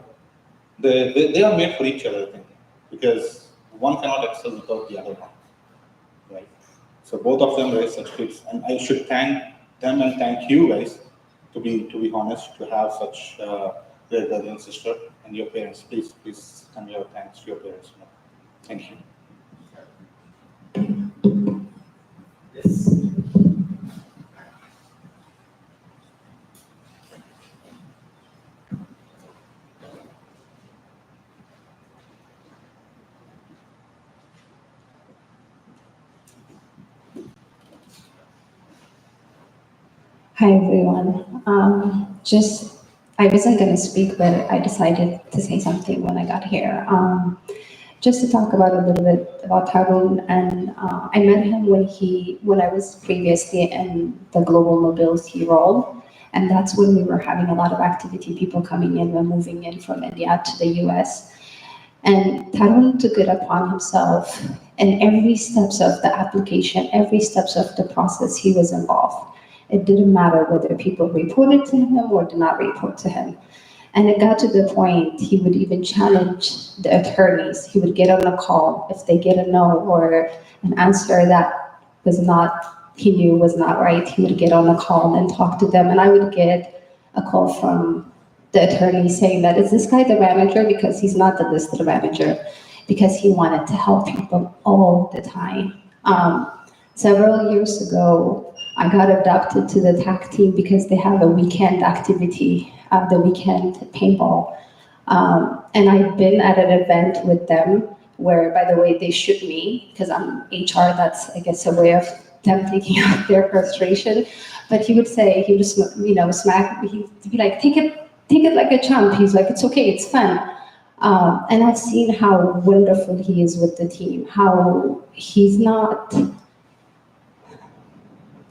they are made for each other, I think, because one cannot excel without the other one, right? So both of them raise such kids, and I should thank them and thank you guys to be honest, to have such great brother and sister, and your parents. Please convey your thanks to your parents. Thank you. Yes. Hi everyone. I wasn't going to speak, but I decided to say something when I got here. Just to talk about a little bit about Tarun, and I met him when I was previously in the global mobility role, and that's when we were having a lot of activity, people coming in and moving in from India to the US. And Tarun took it upon himself, in every steps of the application, every steps of the process, he was involved. It didn't matter whether people reported to him or did not report to him. And it got to the point he would even challenge the attorneys. He would get on a call if they get a no or an answer that he knew was not right. He would get on a call and talk to them. And I would get a call from the attorney saying that, is this guy the manager? Because he's not the listed manager, because he wanted to help people all the time. Several years ago, I got adopted to the TAC team because they have a weekend activity, the weekend paintball. And I've been at an event with them where, by the way, they shoot me because I'm HR. That's, I guess, a way of them taking out their frustration. But he would smack, he'd be like, take it like a champ. He's like, it's okay, it's fun. And I've seen how wonderful he is with the team, how he's not.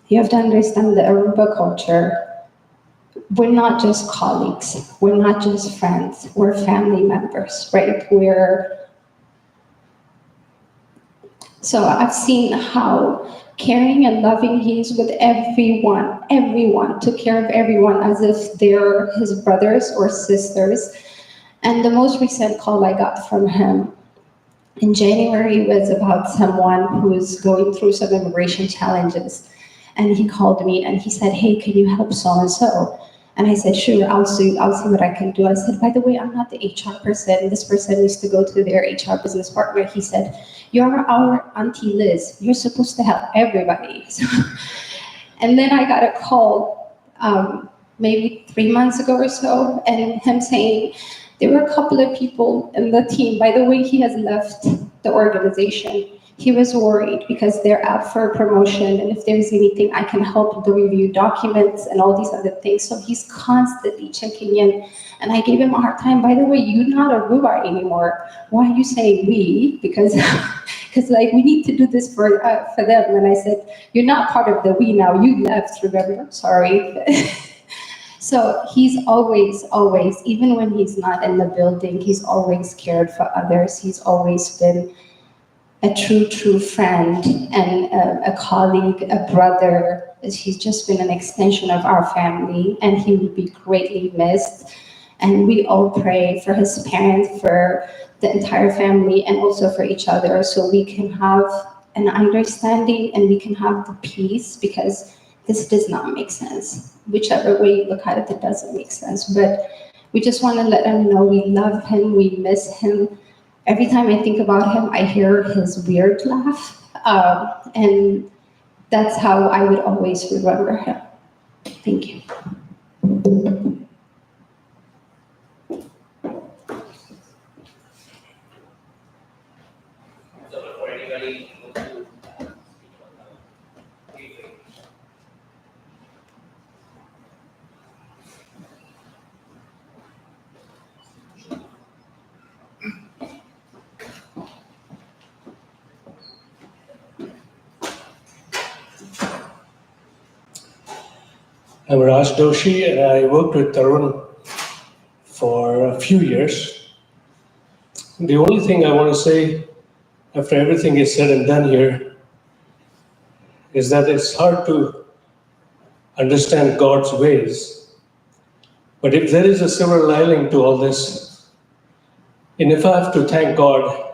You have to understand the Aruba culture. We're not just colleagues. We're not just friends. We're family members, right? So I've seen how caring and loving he is with everyone. Everyone, took care of everyone as if they're his brothers or sisters. And the most recent call I got from him in January was about someone who's going through some immigration challenges. And he called me and he said, hey, can you help so-and-so? And I said, sure, I'll see what I can do. I said, by the way, I'm not the HR person. This person needs to go to their HR business partner. He said, you're our Auntie Liz. You're supposed to help everybody. And then I got a call maybe 3 months ago or so, and him saying, there were a couple of people in the team. By the way, he has left the organization. He was worried because they're out for a promotion, and if there's anything I can help, the review documents and all these other things. So he's constantly checking in, and I gave him a hard time. By the way, you're not a Rubar anymore. Why are you saying we? Because like we need to do this for them. And I said, you're not part of the we now. You left. Remember? Sorry. So he's always, even when he's not in the building, he's always cared for others. He's always been a true friend and a colleague, a brother. He's just been an extension of our family, and he will be greatly missed. And we all pray for his parents, for the entire family, and also for each other, so we can have an understanding and we can have the peace, because this does not make sense. Whichever way you look at it, it doesn't make sense. But we just want to let him know we love him, we miss him. Every time I think about him, I hear his weird laugh. And that's how I would always remember him. Thank you. So for anybody who wants to speak about I'm Raj Doshi, and I worked with Tarun for a few years. The only thing I want to say, after everything is said and done here, is that it's hard to understand God's ways. But if there is a silver lining to all this, and if I have to thank God,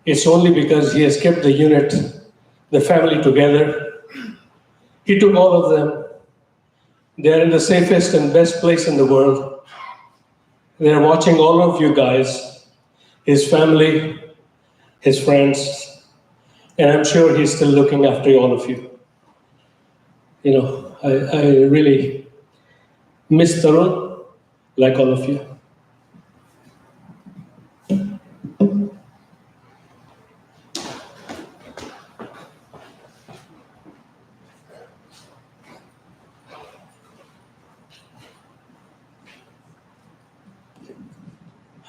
it's only because He has kept the unit, the family together. He took all of them. They are in the safest and best place in the world. They are watching all of you guys, His family, His friends, and I'm sure He's still looking after all of you. You know, I really miss Tarun, like all of you.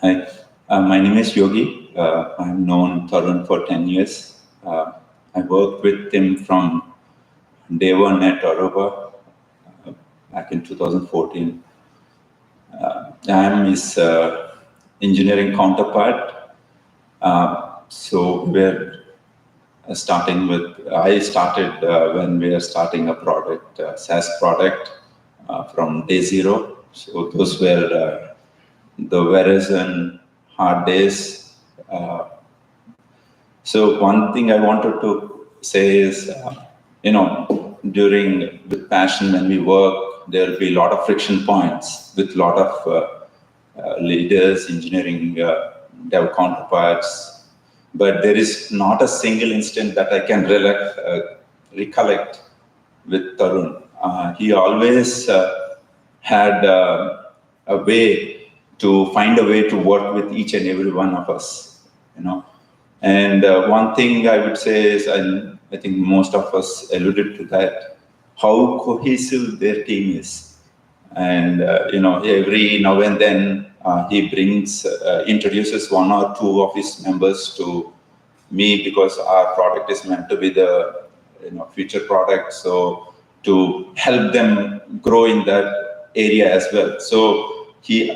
Hi, my name is Yogi. I've known Tarun for 10 years. I worked with him from day one at Aruba back in 2014. I'm his engineering counterpart. So we're starting with, I started when we were starting a product, SaaS product from day zero. So those were the Verizon hard days. So one thing I wanted to say is, during with passion when we work, there will be a lot of friction points with a lot of leaders, engineering, dev counterparts. But there is not a single instant that I can recollect with Tarun. He always had a way to find a way to work with each and every one of us, And one thing I would say is, I think most of us alluded to that, how cohesive their team is. And, every now and then he introduces one or two of his members to me, because our product is meant to be the future product. So to help them grow in that area as well. So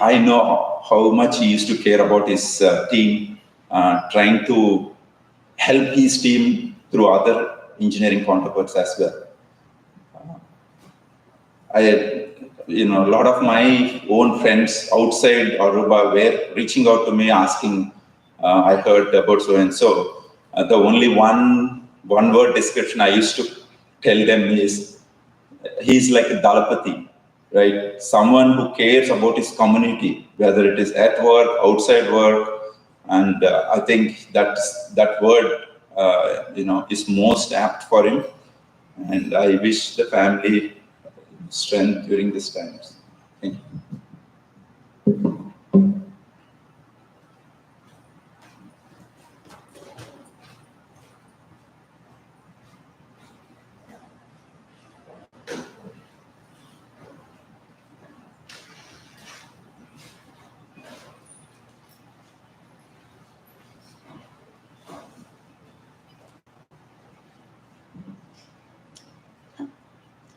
I know how much he used to care about his team, trying to help his team through other engineering counterparts as well. A lot of my own friends outside Aruba were reaching out to me asking, I heard about so and so. The only one word description I used to tell them is, he's like a Dalapati, right? Someone who cares about his community, whether it is at work, outside work. And I think that word, is most apt for him. And I wish the family strength during these times. Thank you.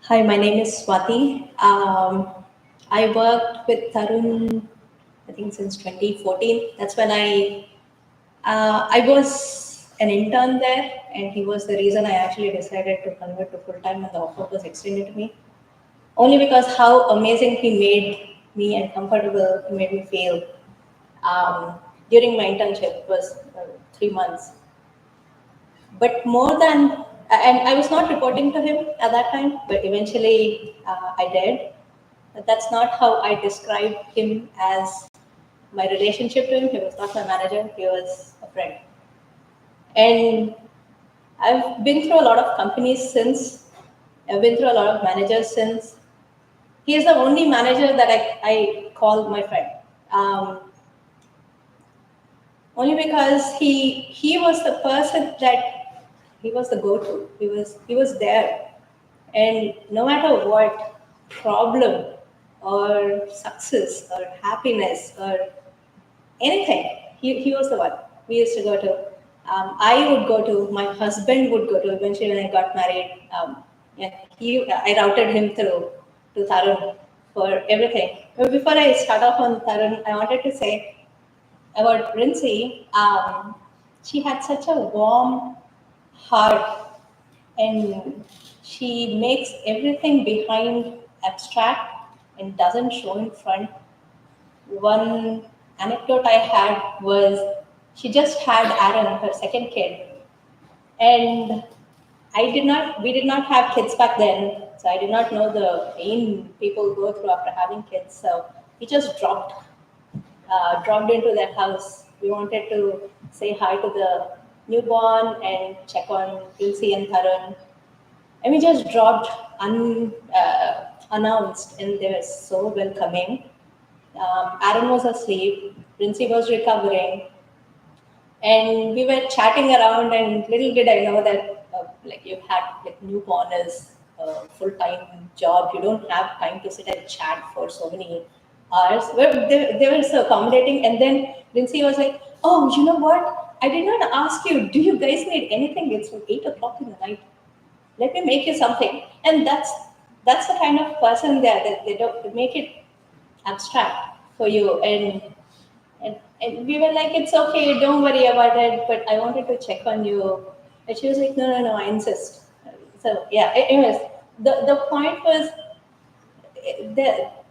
Hi, my name is Swati. I worked with Tarun, I think since 2014. That's when I was an intern there, and he was the reason I actually decided to convert to full-time when the offer was extended to me. Only because how amazing he made me and comfortable he made me feel during my internship. It was 3 months. But more than, and I was not reporting to him at that time, but eventually I did. But that's not how I describe him as my relationship to him. He was not my manager, he was a friend. And I've been through a lot of companies since, I've been through a lot of managers since. He is the only manager that I call my friend. Only because he was the person that he was the go-to. He was there. And no matter what problem or success or happiness or anything, he was the one we used to go to. I would go to, my husband would go to, eventually when I got married, I routed him through to Tarun for everything. But before I start off on Tarun, I wanted to say about Rincy, she had such a warm heart and she makes everything behind abstract and doesn't show in front. One anecdote I had was she just had Aaron, her second kid, and we did not have kids back then, so I did not know the pain people go through after having kids. So he just dropped into that house. We wanted to say hi to the newborn and check on Tulsi and Tarun. And we just dropped unannounced, and they were so welcoming. Aaron was asleep, Rincy was recovering, and we were chatting around. And little did I know that like you had like newborn as a full-time job. You don't have time to sit and chat for so many hours. But they were so accommodating. And then Rincy was like, "Oh, you know what? I did not ask you. Do you guys need anything? It's 8 o'clock in the night. Let me make you something." And that's the kind of person that they don't make it abstract for you. And we were like, "It's okay, don't worry about it, but I wanted to check on you." And she was like, "No, no, no, I insist." So yeah, anyways, the point was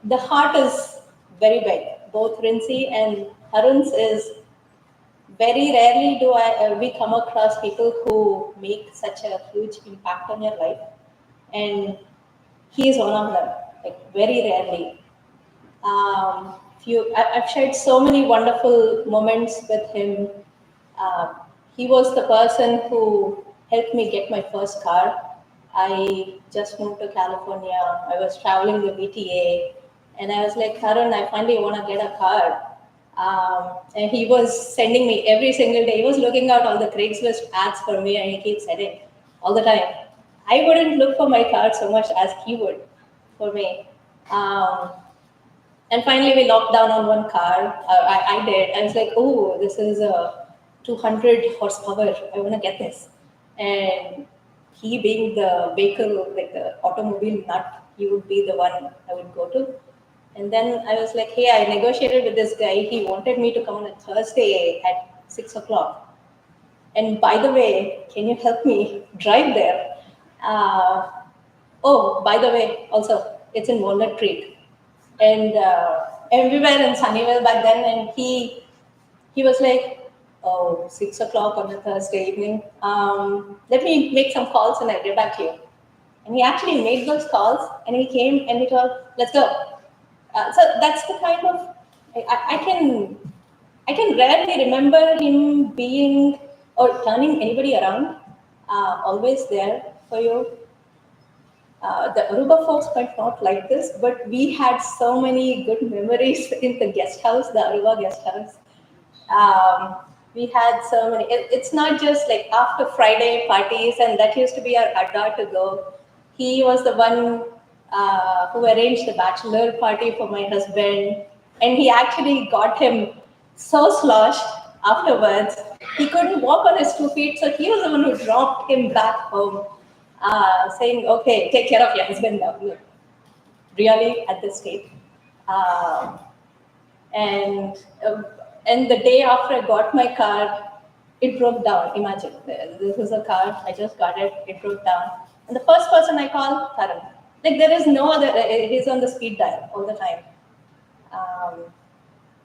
the heart is very big. Both Rincy and Harun's is very rarely do we come across people who make such a huge impact on your life, and he is one of them. Like very rarely. I've shared so many wonderful moments with him. He was the person who helped me get my first car. I just moved to California. I was traveling with ETA, and I was like, "Tarun, I finally want to get a car." And he was sending me every single day. He was looking out all the Craigslist ads for me, and he keeps sending all the time. I wouldn't look for my car so much as he would for me. And finally, we locked down on one car. I did. I was like, "Oh, this is a 200 horsepower. I want to get this." And he, being the vehicle, like the automobile nut, he would be the one I would go to. And then I was like, "Hey, I negotiated with this guy. He wanted me to come on a Thursday at 6 o'clock. And by the way, can you help me drive there? Uh, oh, by the way, also, it's in Walnut Creek." And we were in Sunnyvale back then, and he was like, "Oh, 6 o'clock on a Thursday evening. Let me make some calls and I'll get back to you." And he actually made those calls, and he came and he told, "Let's go." So that's the kind of I can rarely remember him being or turning anybody around. Always there for you. The Aruba folks might not like this, but we had so many good memories in the guest house, the Aruba guest house. We had so many. It's not just like after Friday parties, and that used to be our adda to go. He was the one who arranged the bachelor party for my husband, and he actually got him so sloshed afterwards. He couldn't walk on his 2 feet, so he was the one who dropped him back home, saying, "Okay, take care of your husband now." Look, really at this state. Um, and uh, and the day after I got my car, it broke down. Imagine, this is a car, I just got it, it broke down. And the first person I call, Tarun. Like there is no other, he's on the speed dial all the time.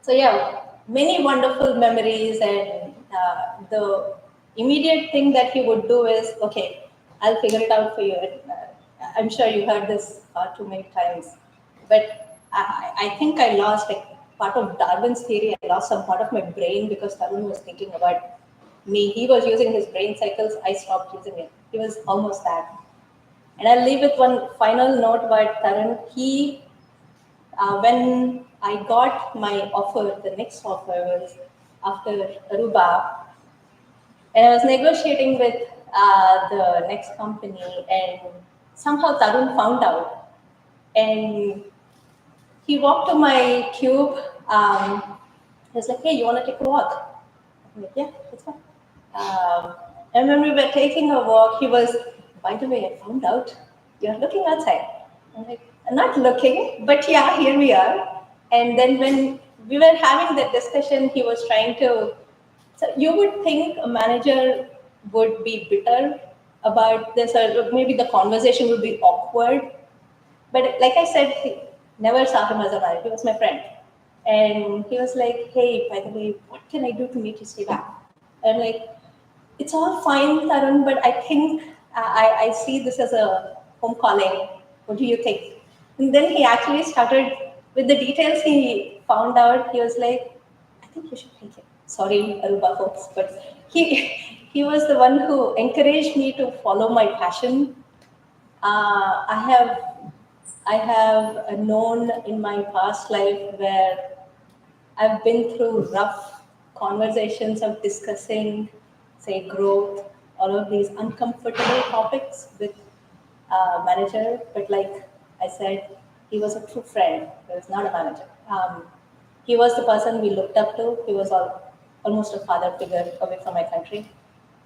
So yeah, many wonderful memories, and the immediate thing that he would do is, okay, I'll figure it out for you. I'm sure you heard this far too many times, but I think I lost like part of Darwin's theory. I lost some part of my brain because Tarun was thinking about me. He was using his brain cycles. I stopped using it. He was almost that. And I'll leave with one final note about Tarun. When I got my offer, the next offer was after Aruba, and I was negotiating with the next company, and somehow Tarun found out, and he walked to my cube. He was like, "Hey, you want to take a walk?" I'm like, "Yeah, it's fine." And when we were taking a walk, he was, "By the way, I found out you're looking outside." I'm like, "Not looking, but yeah, here we are." And then when we were having that discussion, he was trying to. So you would think a manager would be bitter about this, or maybe the conversation would be awkward. But like I said, he never saw him as a manager. He was my friend. And he was like, "Hey, by the way, what can I do to make you stay back?" I'm like, "It's all fine, Tarun, but I think I see this as a home calling. What do you think?" And then he actually started with the details he found out. He was like, "I think you should take it." Sorry, Aruba folks, but he he was the one who encouraged me to follow my passion. I have known in my past life where I've been through rough conversations of discussing, say, growth, all of these uncomfortable topics with manager. But like I said, he was a true friend. He was not a manager. He was the person we looked up to. He was almost a father figure away from my country.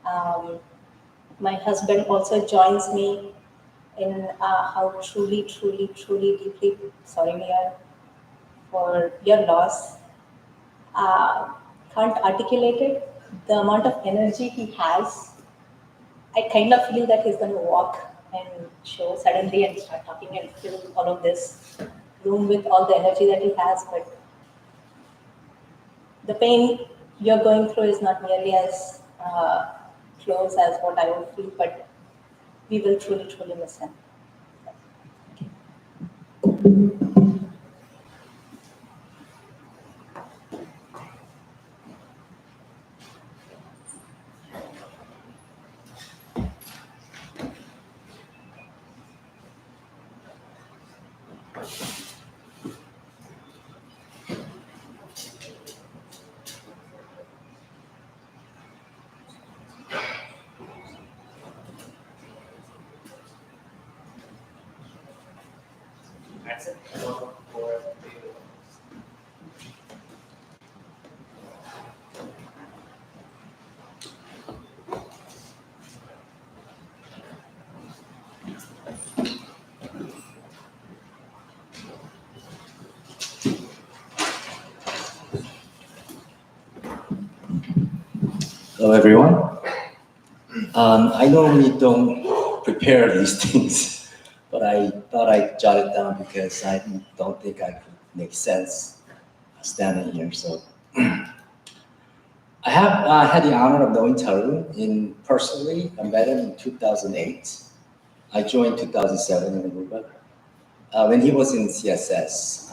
Um, my husband also joins me in how truly, truly, truly deeply sorry we are for your loss. uh, can't articulate it. The amount of energy he has, I kind of feel that he's going to walk and show suddenly and start talking and fill all of this room with all the energy that he has. But the pain you're going through is not nearly as close as what I would feel, but we will truly, truly miss him. That's it. Hello, everyone. I normally don't prepare these things, but I thought I'd jot it down because I don't think I could make sense standing here. So I have had the honor of knowing Tarun personally. I met him in 2008. I joined 2007 in Aruba. When he was in CSS,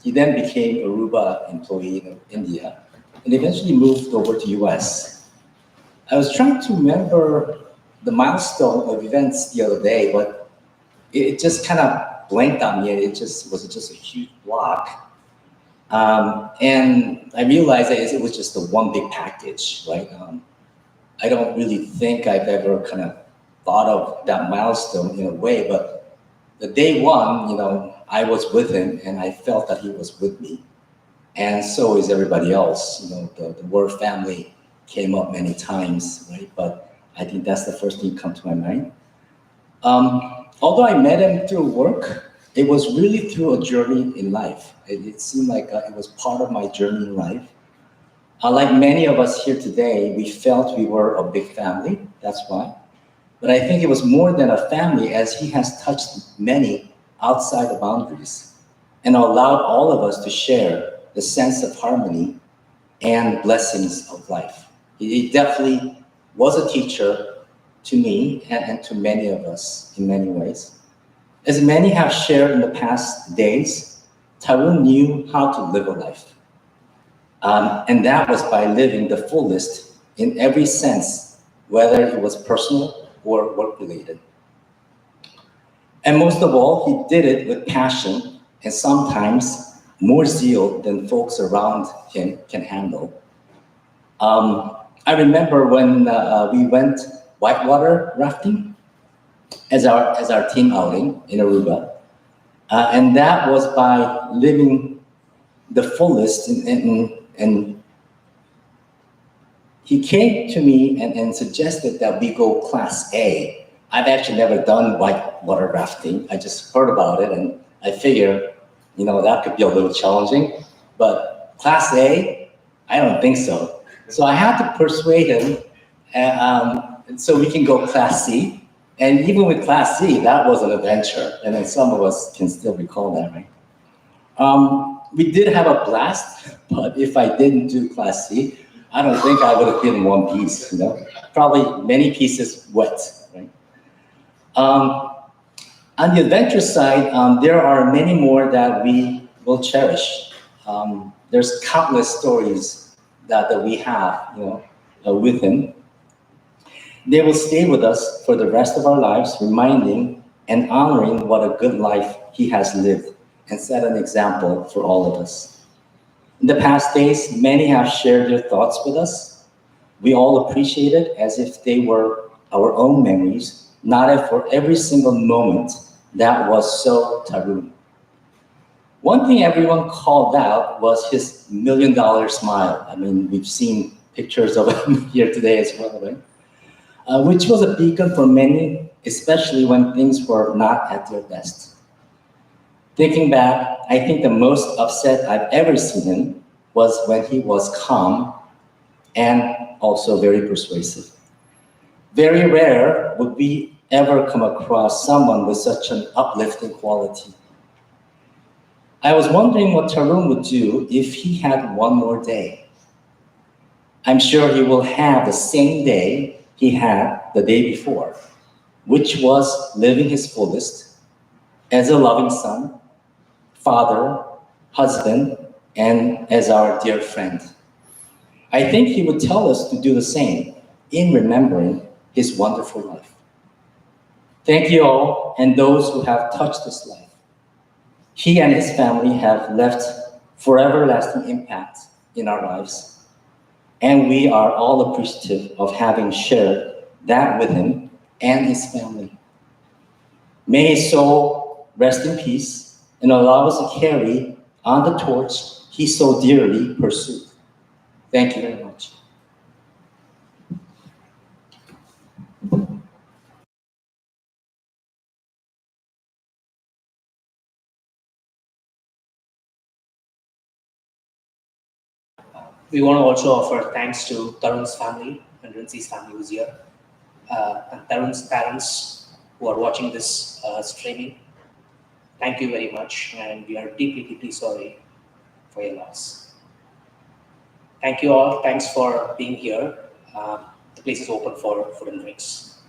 he then became Aruba employee in India and eventually moved over to US. I was trying to remember the milestone of events the other day, but it just kind of blanked on me. It just was just a huge block. And I realized that it was just a one big package, right? I don't really think I've ever kind of thought of that milestone in a way, but the day one, I was with him and I felt that he was with me. And so is everybody else. The word family came up many times, right? But I think that's the first thing that comes to my mind. Although I met him through work, it was really through a journey in life. It seemed like it was part of my journey in life. Like many of us here today, we felt we were a big family. That's why. But I think it was more than a family, as he has touched many outside the boundaries and allowed all of us to share the sense of harmony and blessings of life. He definitely was a teacher to me and to many of us in many ways. As many have shared in the past days, Tarun knew how to live a life. And that was by living the fullest in every sense, whether it was personal or work-related. And most of all, he did it with passion and sometimes more zeal than folks around him can handle. I remember when we went whitewater rafting as our team outing in Aruba. And that was by living the fullest and he came to me and suggested that we go Class A. I've actually never done whitewater rafting. I just heard about it and I figured, that could be a little challenging. But Class A, I don't think so. So I had to persuade him so we can go Class C. And even with Class C, that was an adventure. And then some of us can still recall that, right? We did have a blast, but if I didn't do Class C, I don't think I would have been in one piece, Probably many pieces wet, right? On the adventure side, there are many more that we will cherish. There's countless stories that we have, with him. They will stay with us for the rest of our lives, reminding and honoring what a good life he has lived and set an example for all of us. In the past days, many have shared their thoughts with us. We all appreciate it as if they were our own memories, nodded for every single moment that was so Tarun. One thing everyone called out was his $1 million smile. I mean, we've seen pictures of him here today as well, right? Which was a beacon for many, especially when things were not at their best. Thinking back, I think the most upset I've ever seen him was when he was calm and also very persuasive. Very rare would we ever come across someone with such an uplifting quality. I was wondering what Tarun would do if he had one more day. I'm sure he will have the same day he had the day before, which was living his fullest as a loving son, father, husband, and as our dear friend. I think he would tell us to do the same in remembering his wonderful life. Thank you all and those who have touched his life. He and his family have left forever lasting impact in our lives, and we are all appreciative of having shared that with him and his family. May his soul rest in peace and allow us to carry on the torch he so dearly pursued. Thank you very much. We want to also offer thanks to Tarun's family and Rinzi's family who's here, and Tarun's parents who are watching this streaming. Thank you very much, and we are deeply, deeply sorry for your loss. Thank you all. Thanks for being here. The place is open for food and drinks.